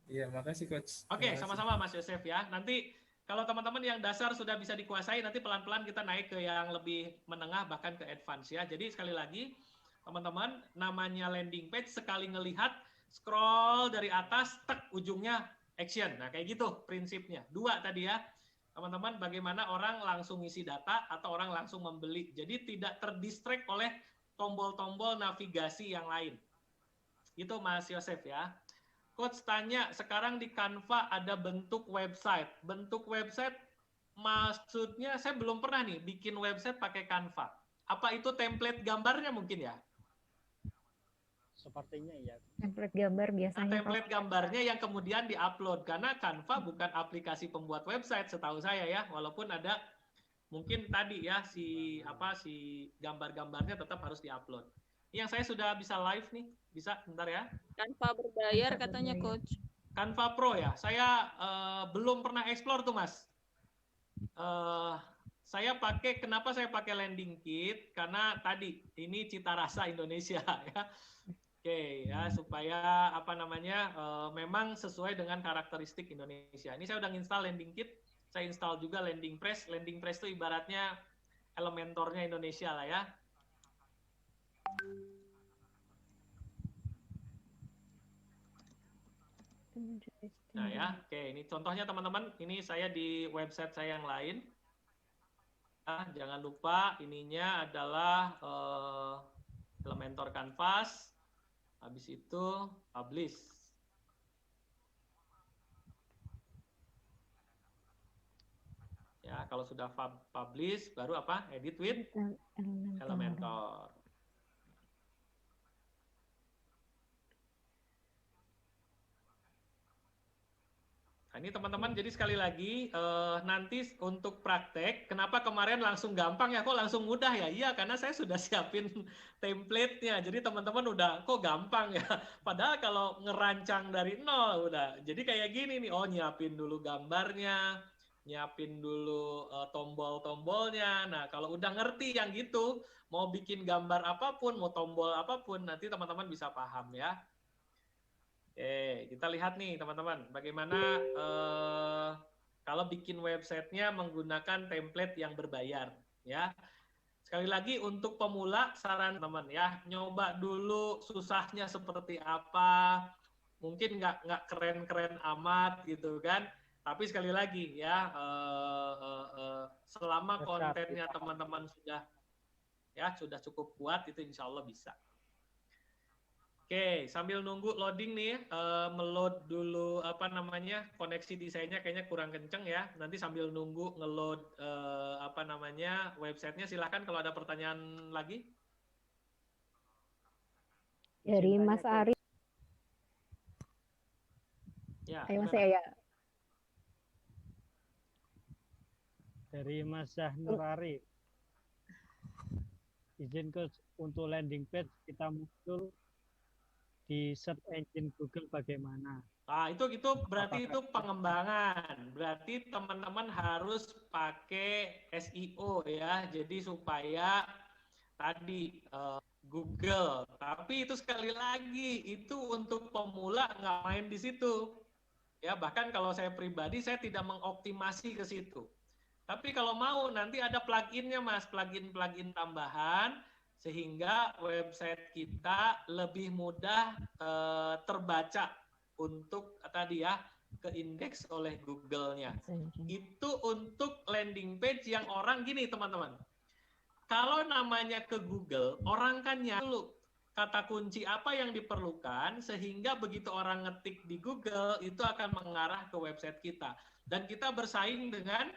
F: Iya, makasih Coach.
C: Oke, sama-sama Mas Yosef ya. Nanti kalau teman-teman yang dasar sudah bisa dikuasai, nanti pelan-pelan kita naik ke yang lebih menengah bahkan ke advance ya. Jadi sekali lagi, teman-teman, namanya landing page sekali ngelihat scroll dari atas, tek ujungnya action. Nah, kayak gitu prinsipnya. 2 tadi ya. Teman-teman, bagaimana orang langsung ngisi data atau orang langsung membeli. Jadi tidak terdistract oleh tombol-tombol navigasi yang lain. Itu Mas Yosef ya. Coach tanya, sekarang di Canva ada bentuk website. Bentuk website maksudnya saya belum pernah nih bikin website pakai Canva. Apa itu template gambarnya mungkin ya?
A: Sepertinya iya.
B: Template gambar biasanya.
C: Template gambarnya yang kemudian diupload. Karena Canva bukan aplikasi pembuat website setahu saya ya. Walaupun ada mungkin tadi ya si gambar-gambarnya tetap harus diupload. Yang saya sudah bisa live nih, bisa bentar ya.
E: Canva berbayar katanya coach.
C: Canva Pro ya. Saya belum pernah explore tuh Mas. Kenapa saya pakai landing kit? Karena tadi ini cita rasa Indonesia ya. Oke ya, supaya apa namanya memang sesuai dengan karakteristik Indonesia. Ini saya udah install landing kit, saya install juga landing press. Landing press itu ibaratnya Elementornya Indonesia lah ya. Nah ya, oke ini contohnya teman-teman, ini saya di website saya yang lain. Jangan lupa ininya adalah Elementor Canvas. Habis itu publish. Ya, kalau sudah publish baru apa? Edit with Elementor. Nah, ini teman-teman, jadi sekali lagi nanti untuk praktek, kenapa kemarin langsung gampang ya, kok langsung mudah ya? Iya, karena saya sudah siapin template-nya, jadi teman-teman udah, kok gampang ya? Padahal kalau ngerancang dari nol udah, jadi kayak gini nih, oh nyiapin dulu gambarnya, nyiapin dulu tombol-tombolnya. Nah, kalau udah ngerti yang gitu, mau bikin gambar apapun, mau tombol apapun, nanti teman-teman bisa paham ya. Oke, kita lihat nih teman-teman, bagaimana kalau bikin websitenya menggunakan template yang berbayar ya. Sekali lagi untuk pemula saran teman ya, nyoba dulu susahnya seperti apa, mungkin nggak keren-keren amat gitu kan. Tapi sekali lagi ya, selama kontennya teman-teman sudah cukup kuat, itu insya Allah bisa. Oke, sambil nunggu loading nih, meload dulu apa namanya koneksi desainnya kayaknya kurang kenceng ya. Nanti sambil nunggu ngeload apa namanya websitenya, silahkan kalau ada pertanyaan lagi.
B: Dari Mas Ari.
C: Ya.
B: Ayo Mas ya.
A: Dari Mas Zahnur Ari. Izin Coach, untuk landing page kita muncul di search engine Google bagaimana?
C: Nah, itu berarti itu pengembangan. Berarti teman-teman harus pakai SEO ya. Jadi supaya tadi Google. Tapi itu sekali lagi itu untuk pemula nggak main di situ. Ya, bahkan kalau saya pribadi saya tidak mengoptimasi ke situ. Tapi kalau mau nanti ada plugin-nya Mas, plugin tambahan sehingga website kita lebih mudah terbaca untuk tadi ya ke indeks oleh Google-nya. Itu untuk landing page yang orang gini teman-teman. Kalau namanya ke Google, orang kan nyari dulu kata kunci apa yang diperlukan sehingga begitu orang ngetik di Google itu akan mengarah ke website kita. Dan kita bersaing dengan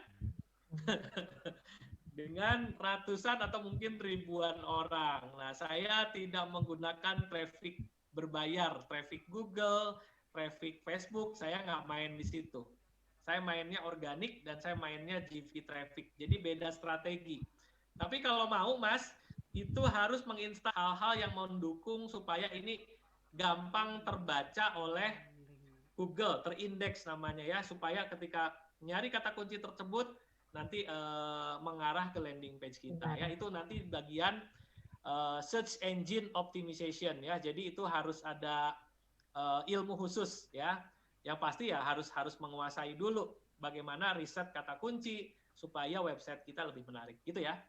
C: dengan ratusan atau mungkin ribuan orang. Nah, saya tidak menggunakan traffic berbayar, traffic Google, traffic Facebook, saya nggak main di situ. Saya mainnya organik dan saya mainnya GV traffic. Jadi beda strategi. Tapi kalau mau, Mas, itu harus menginstal hal-hal yang mendukung supaya ini gampang terbaca oleh Google, terindeks namanya ya, supaya ketika nyari kata kunci tersebut nanti mengarah ke landing page kita ya. Itu nanti bagian search engine optimization ya. Jadi itu harus ada ilmu khusus ya. Yang pasti ya harus menguasai dulu bagaimana riset kata kunci supaya website kita lebih menarik gitu ya.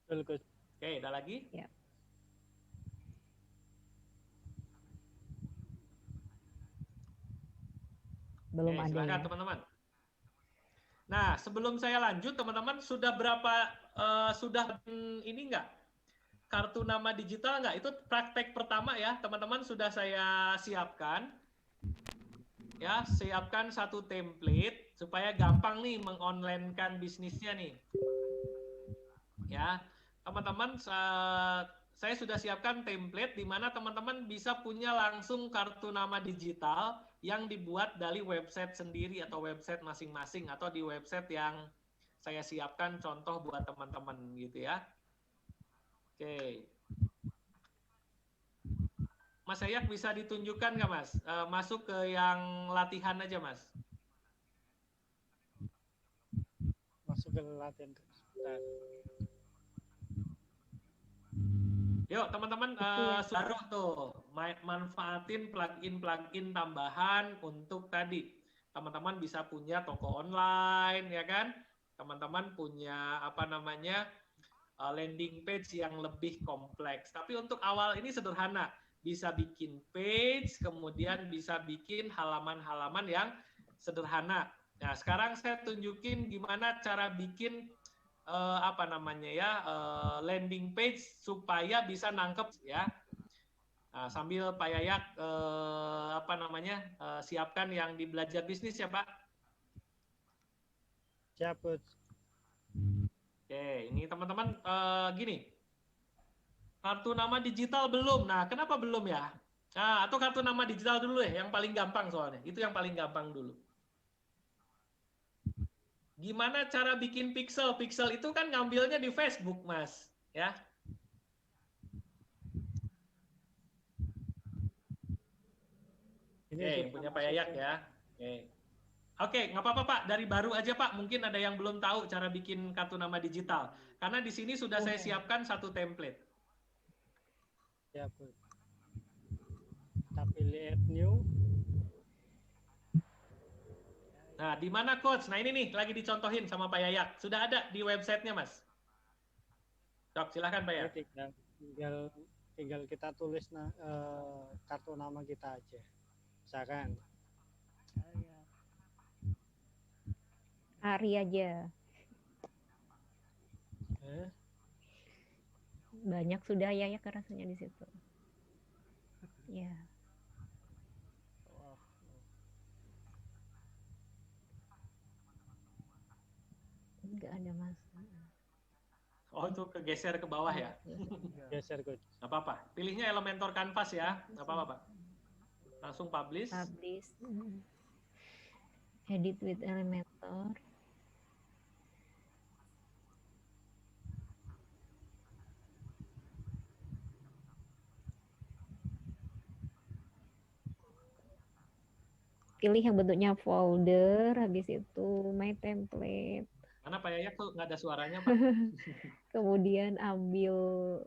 C: Oke, ada lagi?
B: Ya. Belum ada.
C: Silakan teman-teman. Nah, sebelum saya lanjut, teman-teman sudah berapa sudah ini enggak? Kartu nama digital enggak? Itu praktek pertama ya, teman-teman sudah saya siapkan. Ya, siapkan satu template supaya gampang nih mengonlinekan bisnisnya nih. Ya, teman-teman saya sudah siapkan template di mana teman-teman bisa punya langsung kartu nama digital yang dibuat dari website sendiri atau website masing-masing atau di website yang saya siapkan contoh buat teman-teman gitu ya. Oke. Mas Ayak bisa ditunjukkan nggak Mas? Masuk ke yang latihan aja Mas.
A: masuk ke latihan sebentar.
C: Yuk teman-teman,
B: Oke.
C: baru tuh manfaatin plugin tambahan untuk tadi. Teman-teman bisa punya toko online, ya kan? Teman-teman punya apa namanya landing page yang lebih kompleks. Tapi untuk awal ini sederhana, bisa bikin page, kemudian bisa bikin halaman-halaman yang sederhana. Nah, sekarang saya tunjukin gimana cara bikin apa namanya ya landing page supaya bisa nangkep ya. Nah, sambil Pak Yayak apa namanya siapkan yang di belajar bisnis ya Pak.
A: Siap, Coach.
C: Oke, ini teman-teman gini. Kartu nama digital belum. Nah, kenapa belum ya? Nah, atau kartu nama digital dulu ya, yang paling gampang soalnya. Itu yang paling gampang dulu. Gimana cara bikin pixel? Pixel itu kan ngambilnya di Facebook, Mas. Ya.
A: Ini
C: Oke, yang
A: sudah
C: punya Pak
A: masuk
C: Yayak
A: ke-
C: ya. Oke, nggak apa-apa Pak. Dari baru aja Pak. Mungkin ada yang belum tahu cara bikin kartu nama digital. Karena di sini sudah saya siapkan satu template.
A: Siap, Coach. Kita pilih add new.
C: Nah, di mana Coach? Nah, ini nih lagi dicontohin sama Pak Yayak. Sudah ada di websitenya, Mas. Cok, silahkan Pak
A: Ini
C: Yayak.
A: tinggal kita tulis kartu nama kita aja. Misalkan
D: Saya
B: Ari aja. Banyak sudah ya rasanya di situ. Ya.
D: oh,
B: Enggak ada masalah.
C: Oh, itu kegeser ke bawah ya?
A: geser, Coach.
C: Nggak apa-apa. Pilihnya Elementor Canvas ya. Nggak apa-apa, Pak. Langsung publish.
B: Publish. Edit with Elementor. Pilih yang bentuknya folder, habis itu my template.
C: Mana Pak Yayak tuh nggak ada suaranya, Pak.
B: Kemudian ambil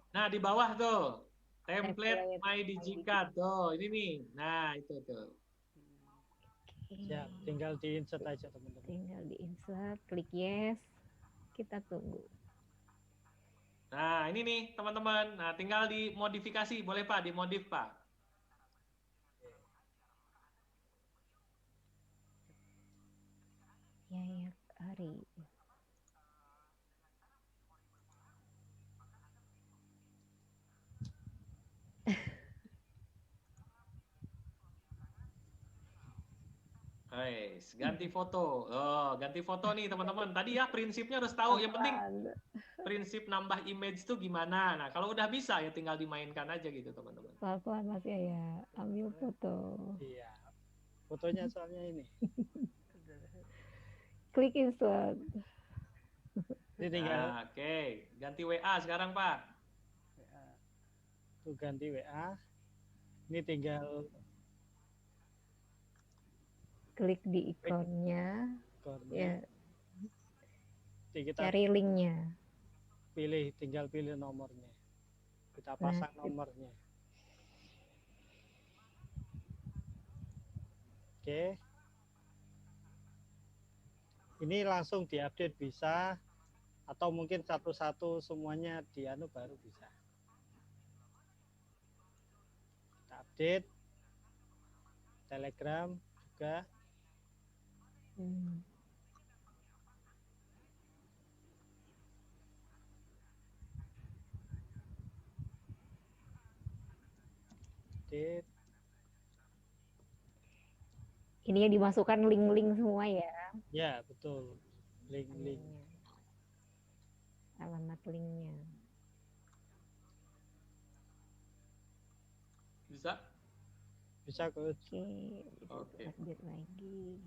C: Nah, di bawah tuh. Template
B: Template
C: My Digicard. Tuh, ini nih. Nah, itu tuh.
A: Siap, tinggal di insert aja, teman-teman.
B: tinggal di insert, klik yes. Kita tunggu.
C: Nah, ini nih, teman-teman. Nah, tinggal dimodifikasi. Boleh, Pak? Dimodif, Pak.
B: Yayak Ari.
C: Guys, ganti foto. Oh, ganti foto nih, teman-teman. Tadi ya prinsipnya harus tahu. Yang penting prinsip nambah image itu gimana. Nah, kalau udah bisa ya tinggal dimainkan aja gitu, teman-teman.
B: Pelan-pelan Mas ya. Ambil foto.
A: Iya. Fotonya soalnya ini.
B: Klik insert.
A: Ini tinggal
C: Nah, oke. Ganti WA sekarang, Pak.
A: tuh ganti WA. Ini tinggal
B: Klik di ikonnya.
A: ikonnya.
B: Ya,
A: Jadi kita
B: cari linknya.
A: tinggal pilih nomornya. Kita pasang nomornya. Oke. Ini langsung diupdate bisa, atau mungkin satu-satu semuanya dianu baru bisa. Kita update. Telegram juga. Update.
B: Ini yang dimasukkan link-link semua ya.
A: Ya, betul. Link-link.
B: Alamat linknya.
C: Bisa?
A: Bisa, Coach.
C: Oke.
B: Update lagi.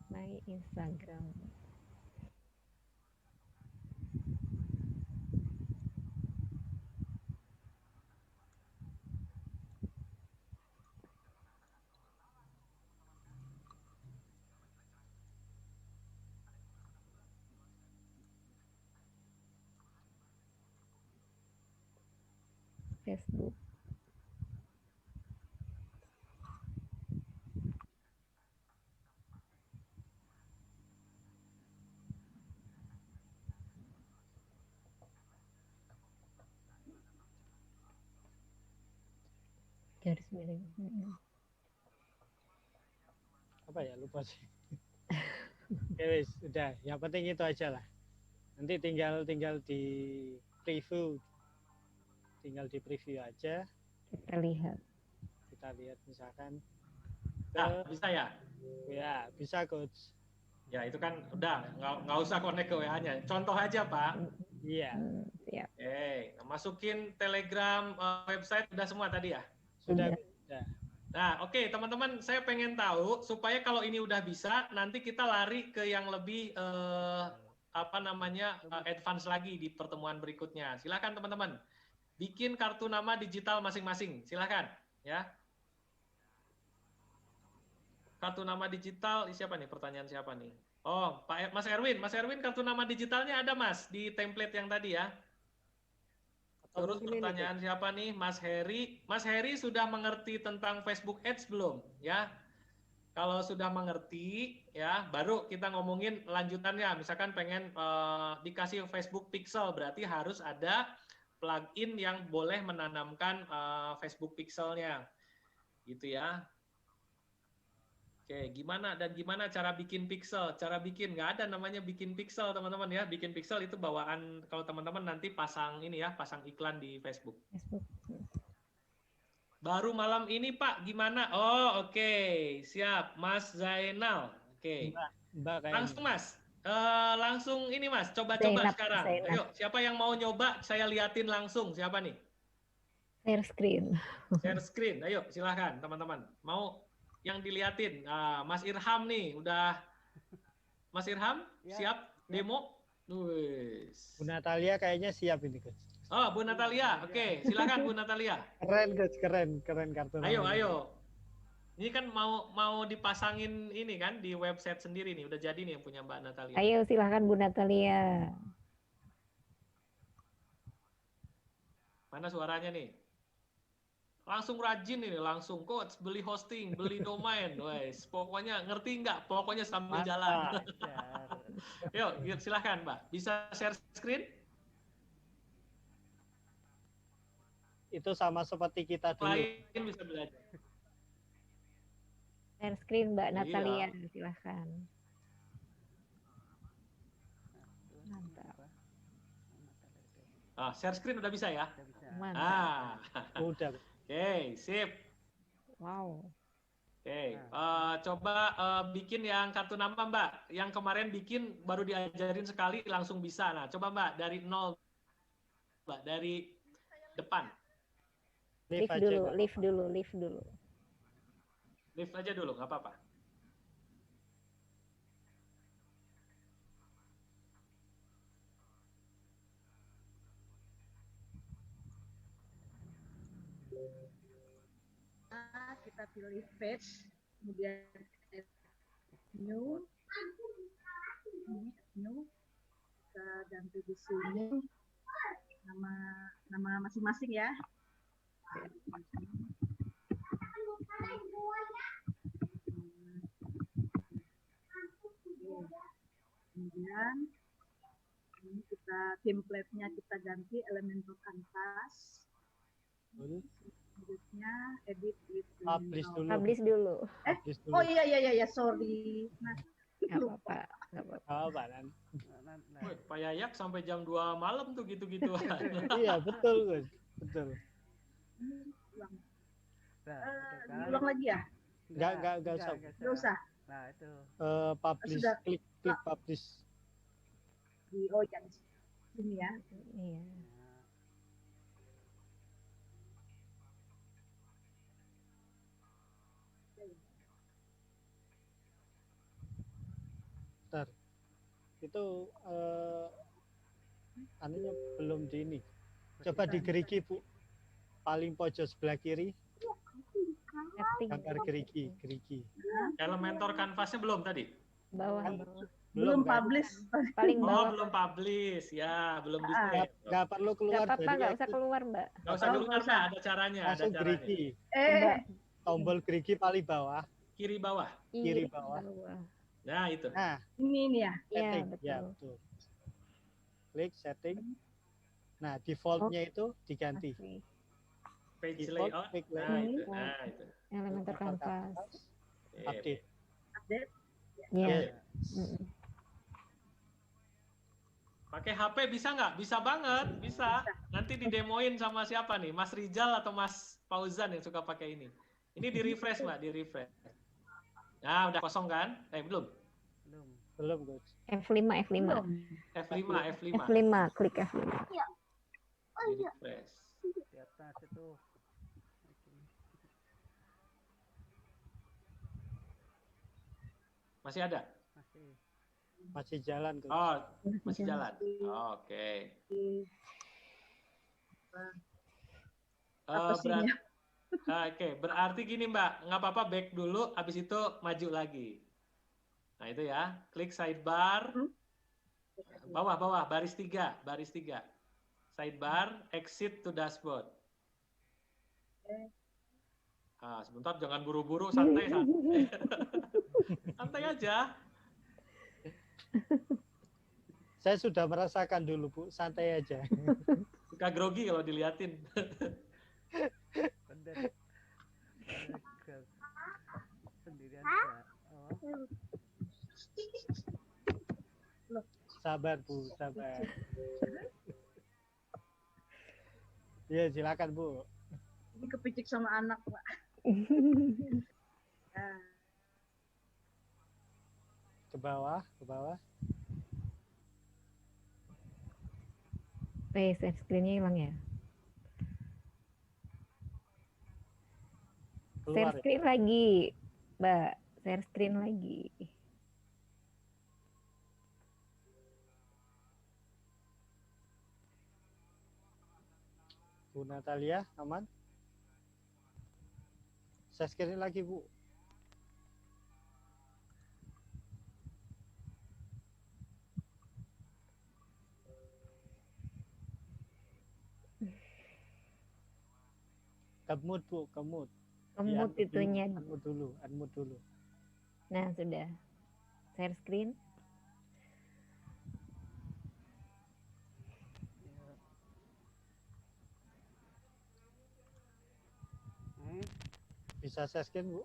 B: My Instagram. Facebook. Garis miring.
A: Apa ya, lupa sih. Oke, wis, udah. Yang penting itu aja lah. Nanti tinggal di preview. Tinggal di preview aja.
B: Kita lihat.
A: Kita lihat misalkan.
C: Nah, bisa ya?
A: Ya, bisa coach.
C: Ya, itu kan udah, nggak usah connect ke WA-nya. Contoh aja, Pak.
A: Iya,
B: Siap.
C: Oke, masukin Telegram, website, udah semua tadi ya?
A: sudah.
C: Nah, oke, teman-teman, saya pengen tahu supaya kalau ini udah bisa, nanti kita lari ke yang lebih advance lagi di pertemuan berikutnya. Silakan teman-teman, bikin kartu nama digital masing-masing. Silakan, ya. Kartu nama digital siapa nih? Pertanyaan siapa nih? Oh, Mas Erwin. Mas Erwin, kartu nama digitalnya ada, Mas, di template yang tadi ya. Terus pertanyaan siapa nih? Mas Heri. Mas Heri sudah mengerti tentang Facebook Ads belum? Ya. Kalau sudah mengerti, ya, baru kita ngomongin lanjutannya. Misalkan pengen dikasih Facebook Pixel, berarti harus ada plugin yang boleh menanamkan Facebook Pixelnya. Gitu ya. Oke, gimana cara bikin pixel? Cara bikin nggak ada namanya bikin pixel, teman-teman ya. Bikin pixel itu bawaan kalau teman-teman nanti pasang ini ya, pasang iklan di Facebook. Baru malam ini Pak, gimana? Oh, oke. Siap, Mas Zainal. Oke.
A: Mbak kayaknya.
C: Langsung Mas. Langsung ini Mas, coba-coba sekarang.
B: Zainab.
C: Ayo, siapa yang mau nyoba? Saya liatin langsung. Siapa nih?
B: Share screen.
C: Share screen. Ayo, silahkan teman-teman. Mau yang diliatin, Mas Irham nih, udah. Mas Irham, siap demo? Wis.
A: Bu Natalia kayaknya siap ini, coach.
C: Oh, Bu Natalia, oke, silakan Bu Natalia.
A: Keren, coach, keren kartu
C: Ayo,
A: namanya.
C: ayo. Ini kan mau dipasangin ini kan di website sendiri nih, udah jadi nih yang punya Mbak Natalia.
B: Ayo silahkan Bu Natalia.
C: Mana suaranya nih? Langsung rajin ini, langsung coach beli hosting, beli domain, wes. Pokoknya ngerti nggak? Pokoknya sambil jalan. Yuk, silahkan Mbak. Bisa share screen?
A: Itu sama seperti kita dulu.
C: Lain bisa belajar.
B: Share screen Mbak
C: Iya.
B: Natalia, silahkan. Mantap.
C: Share screen udah bisa ya?
B: Mantap.
A: Udah.
C: Oke, sip.
B: Wow.
C: Oke, coba bikin yang kartu nama Mbak. Yang kemarin bikin baru diajarin sekali langsung bisa. Nah, coba Mbak dari nol, Mbak dari depan.
B: Lift
A: aja,
B: dulu,
A: Mbak.
B: lift dulu.
C: Lift aja dulu, nggak apa-apa.
G: Kita pilih page, kemudian new, kita ganti di sini nama masing-masing ya. Kemudian ini kita template-nya kita ganti Elementor Canvas. Selanjutnya edit with
A: Publish dulu.
B: Publish dulu.
A: Publish dulu.
G: Oh iya, sorry. Nah,
B: Nggak
G: lupa.
B: apa-apa. Nggak apa-apa.
A: Apa, Nan?
C: Wih, Pak Yayak sampai jam 2 malam tuh gitu-gitu.
A: Iya, betul, coach. Betul.
G: Ulang. Diulang lagi ya?
A: Nggak usah.
G: Nggak usah.
D: Nah, itu.
A: Publish,
G: Sudah.
A: klik publish.
G: Oh ya, di sini ya.
B: Iya.
A: Bentar. Itu anunya belum di ini. Coba digerigi, Bu. Paling pojok sebelah kiri,
B: Setting.
A: gambar gerigi.
C: Elementor Canvas-nya belum tadi?
B: Bawah,
A: Kan
B: bawah.
G: Belum
A: kan?
G: publish.
B: Paling
C: Oh,
B: bawah.
C: belum publish. Ya, belum di
G: Ah,
C: share.
A: Nggak perlu
B: Nggak
A: keluar
B: apa-apa,
A: dari
B: nggak usah
A: exit,
B: keluar, Mbak.
C: Nggak usah
G: Oh,
C: keluar,
G: nggak usah.
C: Mbak. Ada caranya, ada
A: langsung
C: caranya.
A: gerigi.
B: Mbak,
A: Tombol gerigi paling bawah,
C: Kiri bawah.
A: kiri
B: kiri
A: bawah.
B: bawah.
C: Nah, itu.
A: Nah,
G: ini ya.
B: Iya,
A: setting. Ya,
B: betul.
A: betul. Klik setting. Nah, default-nya itu diganti.
B: Asli.
C: Page
A: Default,
C: layout.
A: quick
C: Nah,
A: layout.
C: itu. Nah, itu.
B: Elementor
A: Cover
B: canvas.
C: Sip.
A: Update.
G: Update.
B: Iya.
A: Yes.
B: Mm-mm.
C: Pakai HP bisa nggak? Bisa banget, bisa. Nanti didemoin sama siapa nih? Mas Rizal atau Mas Fauzan yang suka pakai ini. Ini di refresh, Mbak, di refresh. Nah, udah kosong kan? Belum.
D: Belum.
A: Belum, Coach.
B: F5, F5.
C: F5, F5.
B: F5, klik F5.
C: Di refresh.
D: Di atas itu. Oke.
C: Masih ada?
D: Masih.
A: Masih jalan, Coach.
C: Oh, masih jalan. Oke.
G: Apa sih
C: Berat-
G: ya?
C: Oke, berarti gini Mbak, nggak apa-apa back dulu, habis itu maju lagi. Nah itu ya, klik sidebar, bawah, baris 3, baris 3. Sidebar, exit to dashboard. Ah, sebentar, jangan buru-buru, santai, santai. Santai aja.
A: Saya sudah merasakan dulu, Bu. Santai aja.
C: Suka grogi kalau diliatin.
D: Bener. Bener. Sendirian Mbak. Oh.
A: Sabar, Bu. Sabar. Ya, silakan, Bu.
G: Ini kepicik sama anak, Pak. Nah,
A: Ke bawah, ke bawah.
B: Share screen-nya hilang ya? Share
A: Keluar ya.
B: screen lagi, Mbak. Share screen lagi.
A: Bu Natalia, aman? Saya screen lagi, Bu. Kemut, Bu, kemut.
B: Kemut itunya.
A: Unmute dulu, unmute dulu.
B: Nah, sudah. Share screen.
A: Bisa saya screen, Bu?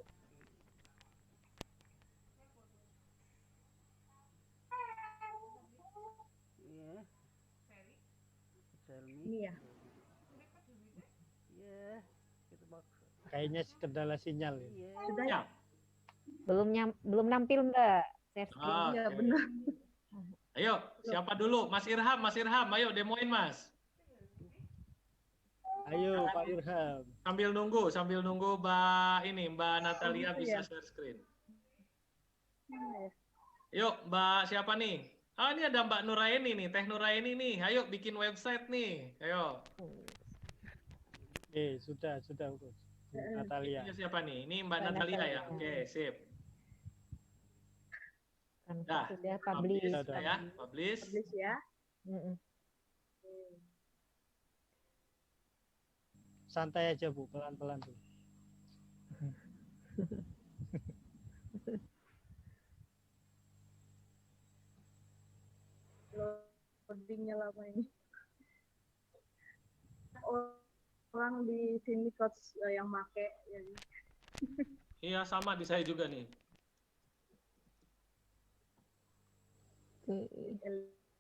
D: Iya. Tell me.
G: ini ya.
D: Iya. Itu maksud.
A: Kayaknya kendala sinyal ya.
D: Iya.
G: Sudah ya?
C: Ya.
B: Belum nampil, Mbak. Share screen.
C: Ah,
G: Iya,
C: oke.
G: benar.
C: Ayo, siapa dulu? Mas Irham, ayo demoin Mas.
A: Ayo, Pak Irham.
C: Sambil nunggu Mbak Natalia
G: Oh,
C: bisa
G: iya.
C: share screen.
G: Mana ya?
C: Yuk, Mbak siapa nih? Ah, ini ada Mbak Nuraini nih, Teh Nuraini nih. Ayo bikin website nih. Ayo.
A: Sudah, Bu. Bu Natalia.
C: Ini siapa nih? Ini Mbak
B: Mbak
C: Natalia ya.
B: Natalia.
C: Oke, sip.
B: Canvas
C: Dah,
B: sudah
C: Publish
B: publish.
C: sudah ya, publish.
G: Publish ya.
B: Mm-mm.
A: Santai aja, Bu. Pelan-pelan, Bu.
G: Loadingnya lama ini. Orang di sini coach yang make ya.
C: Iya, sama di saya juga nih.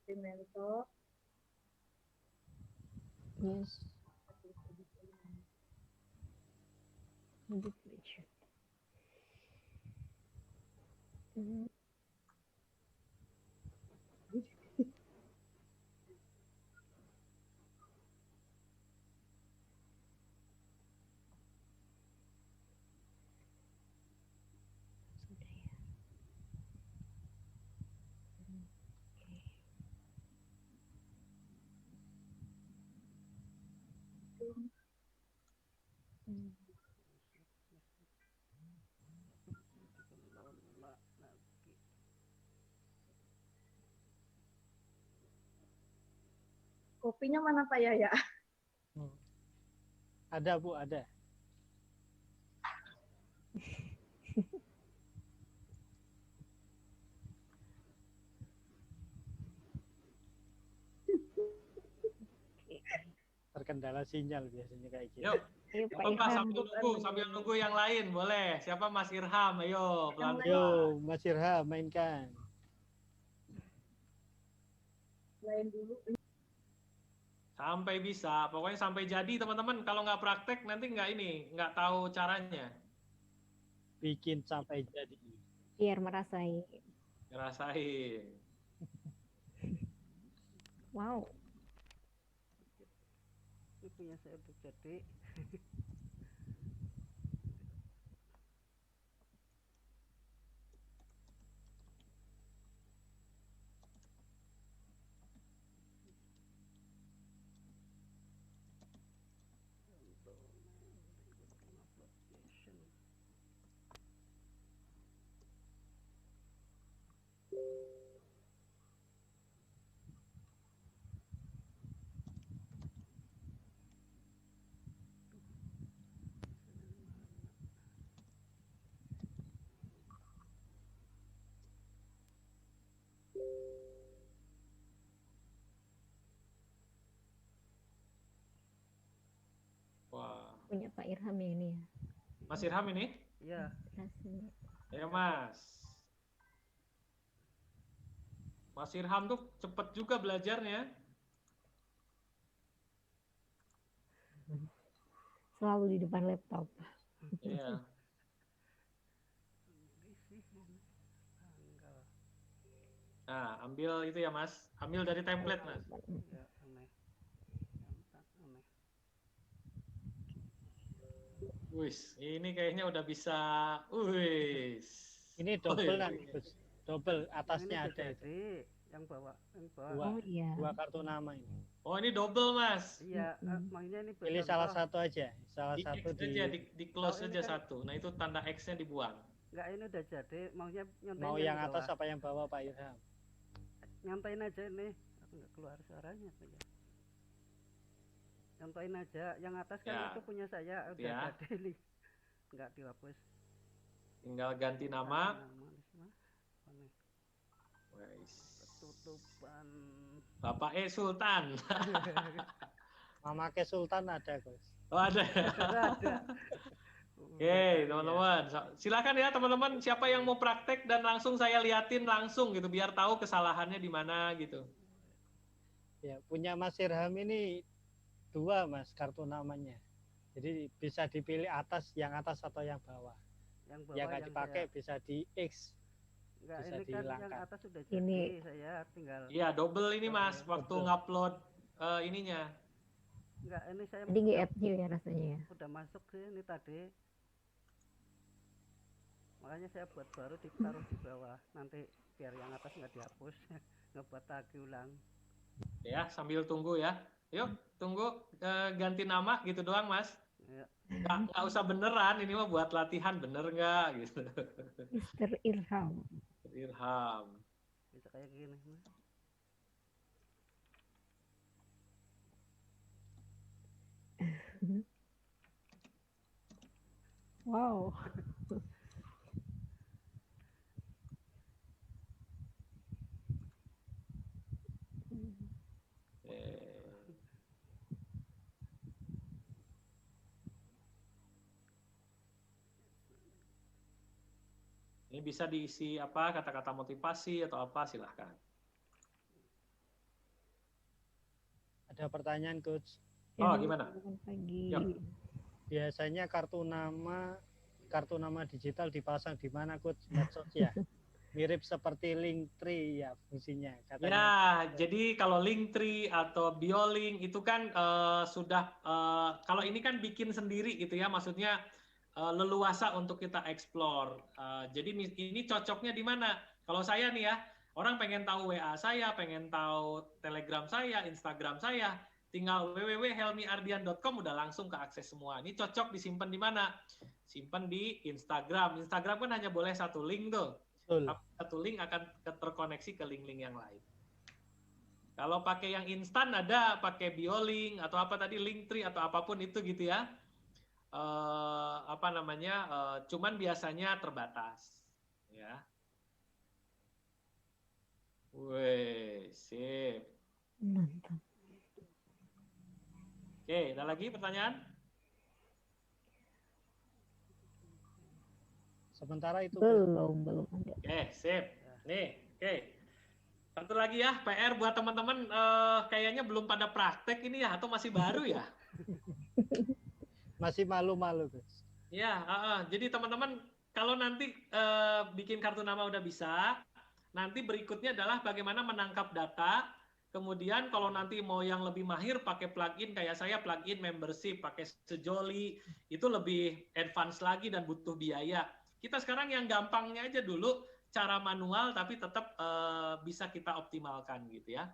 G: Elementor.
B: Yes. Duplication. Mhm. Sudah ya. Hmm.
D: Lola lagi.
G: Kopinya mana Pak ya?
A: Ada Bu, ada. Terkendala sinyal biasanya kayak gitu.
C: Yuk,
B: Ayo Pak
C: apa
B: Irham.
C: sambil nunggu yang lain boleh. Siapa Mas Irham? Ayo pelan-pelan.
A: Yo, Mas Irham mainkan.
G: Lain dulu.
C: Sampai bisa, pokoknya sampai jadi teman-teman. Kalau nggak praktek nanti nggak tahu caranya.
A: Bikin sampai jadi.
B: Biar merasain.
C: Ngerasain.
B: Wow.
D: Ini punya saya udah jadi.
C: Wah,
B: Punya Pak Irham ya ini ya.
C: Mas Irham ini?
D: Iya.
B: Rasanya.
C: Ya Mas. Mas Irham tuh cepet juga belajarnya.
B: Selalu di depan laptop.
C: Iya. Nah, ambil itu ya Mas. Ambil dari template Mas.
D: Ya, aneh. Gampang, aneh.
C: Wis, ini kayaknya udah bisa. Wis.
A: Ini double
C: Wih,
A: kan,
C: wih.
A: Gus. Double
D: Ini
A: atasnya
D: udah
A: ada itu.
D: jadi. Yang bawah.
A: Dua.
B: Oh iya.
A: Dua kartu nama ini.
C: Oh, ini double Mas.
D: Iya,
B: Mm-mm.
D: maksudnya ini
A: Pilih
D: contoh.
A: salah satu aja. Salah
C: Di
A: satu
C: X aja, di close
D: Oh, ini
C: aja
D: kan-
C: satu. Nah, itu tanda X-nya dibuang.
D: Enggak, ini udah jadi. Maunya nyontain
A: mau yang
D: bawah.
A: atas apa yang bawah Pak Irham?
D: Nyontain aja ini. Aku nggak keluar suaranya apa ya. Nyontain aja. Yang atas kan
C: Ya.
D: itu punya saya. Udah
C: Ya.
D: jadi nih. Nggak dihapus.
C: Tinggal ganti nama.
D: Nama di sana. Aneh.
C: Wis.
D: Ketutupan.
C: Bapak Sultan.
A: Mama ke Sultan ada Gus.
C: Oh, ada.
D: Ada.
C: Oke, teman-teman. Silakan ya teman-teman, siapa yang mau praktek dan langsung saya liatin langsung gitu biar tahu kesalahannya di mana gitu.
A: Ya, punya Mas Irham ini dua Mas kartu namanya. Jadi bisa dipilih yang atas atau yang bawah.
D: Yang bawah
A: Yang nggak dipakai bisa di X.
D: Enggak,
A: bisa
D: ini kan yang
A: dihilangkan.
D: atas sudah jadi.
B: Ini.
D: Saya tinggal.
C: Iya, double ini Mas waktu
A: Double.
C: ngupload ininya.
D: Enggak, ini saya
B: Jadi GFU ya rasanya ya.
D: udah masuk sih ini tadi. Makanya saya buat baru ditaruh di bawah. Nanti biar yang atas nggak dihapus. Ngebuat lagi ulang.
C: Ya, sambil tunggu ya. Yuk, tunggu ganti nama gitu doang Mas.
D: Ya.
C: Nggak usah beneran, ini mah buat latihan bener nggak gitu.
B: Mr. Irham.
C: Irham.
D: Bisa kayak gini.
B: Wow.
C: Eh, Ini bisa diisi apa kata-kata motivasi atau apa silahkan.
A: Ada pertanyaan Coach.
C: Oh,
B: Yang
C: gimana?
B: selamat pagi.
C: Yuk.
A: Biasanya kartu nama digital dipasang di mana Coach? Medsos ya. Mirip seperti Linktree ya fungsinya katanya.
C: Ya, jadi kalau Linktree atau BioLink itu kan sudah kalau ini kan bikin sendiri gitu ya, maksudnya leluasa untuk kita explore. Jadi ini cocoknya di mana? Kalau saya nih ya, orang pengen tahu WA saya, pengen tahu Telegram saya, Instagram saya, tinggal www.helmiardian.com udah langsung ke akses semua. Ini cocok disimpan di mana? Simpan di Instagram. Instagram kan hanya boleh satu link tuh.
A: Betul.
C: Tapi satu link akan terkoneksi ke link-link yang lain. Kalau pakai yang instan ada pakai BioLink atau apa tadi Linktree atau apapun itu gitu ya. Apa namanya? Cuman biasanya terbatas ya. Wih, sip.
B: Mantap.
C: Oke, ada lagi pertanyaan?
A: Sementara itu
B: Belum ada.
C: Oke, sip. Nih, oke. Satu lagi ya, PR buat teman-teman kayaknya belum pada praktek ini ya, atau masih baru ya?
A: masih malu-malu, guys.
C: Ya, jadi teman-teman kalau nanti bikin kartu nama udah bisa, nanti berikutnya adalah bagaimana menangkap data. Kemudian kalau nanti mau yang lebih mahir pakai plugin kayak saya, plugin membership, pakai Sejoli, itu lebih advance lagi dan butuh biaya. Kita sekarang yang gampangnya aja dulu, cara manual tapi tetap bisa kita optimalkan gitu ya.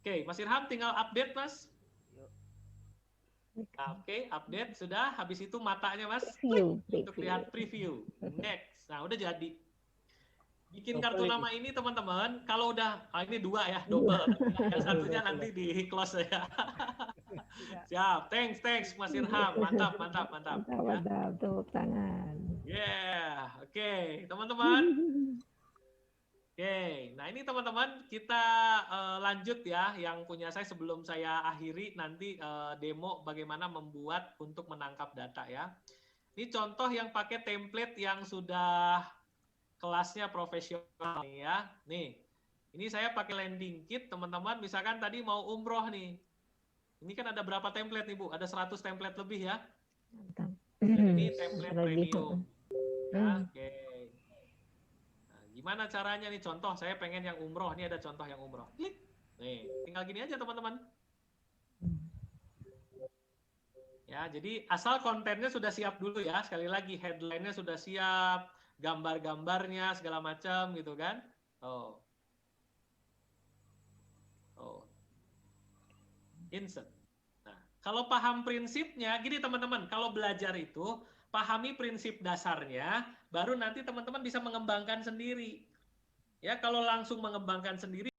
C: Oke, Mas Irham tinggal update, Mas. Oke, update sudah. Habis itu matanya Mas
B: Preview,
C: untuk
B: preview.
C: lihat preview. Next. Nah, udah jadi. Bikin kartu nama ini teman-teman, kalau udah ini 2 ya, double. Yang satunya nanti di close ya. Siap. Thanks Mas Irham. Mantap. Ya.
B: Mantap, tepuk tangan.
C: Yeah. Oke, teman-teman. Oke, nah ini teman-teman kita lanjut ya, yang punya saya sebelum saya akhiri nanti demo bagaimana membuat untuk menangkap data ya. Ini contoh yang pakai template yang sudah kelasnya profesional nih ya. Nih, ini saya pakai landing kit teman-teman, misalkan tadi mau umroh nih. Ini kan ada berapa template nih Bu? Ada 100 template lebih ya.
B: Mantap.
C: Dan ini template
B: Lebih.
C: premium. Ya, oke. Gimana caranya nih contoh, saya pengen yang umroh, ini ada contoh yang umroh. Klik. Nih, tinggal gini aja teman-teman. Ya, jadi asal kontennya sudah siap dulu ya. Sekali lagi headline-nya sudah siap, gambar-gambarnya segala macam gitu kan. Insert. Nah, kalau paham prinsipnya, gini teman-teman, kalau belajar itu pahami prinsip dasarnya, baru nanti teman-teman bisa mengembangkan sendiri. Ya, kalau langsung mengembangkan sendiri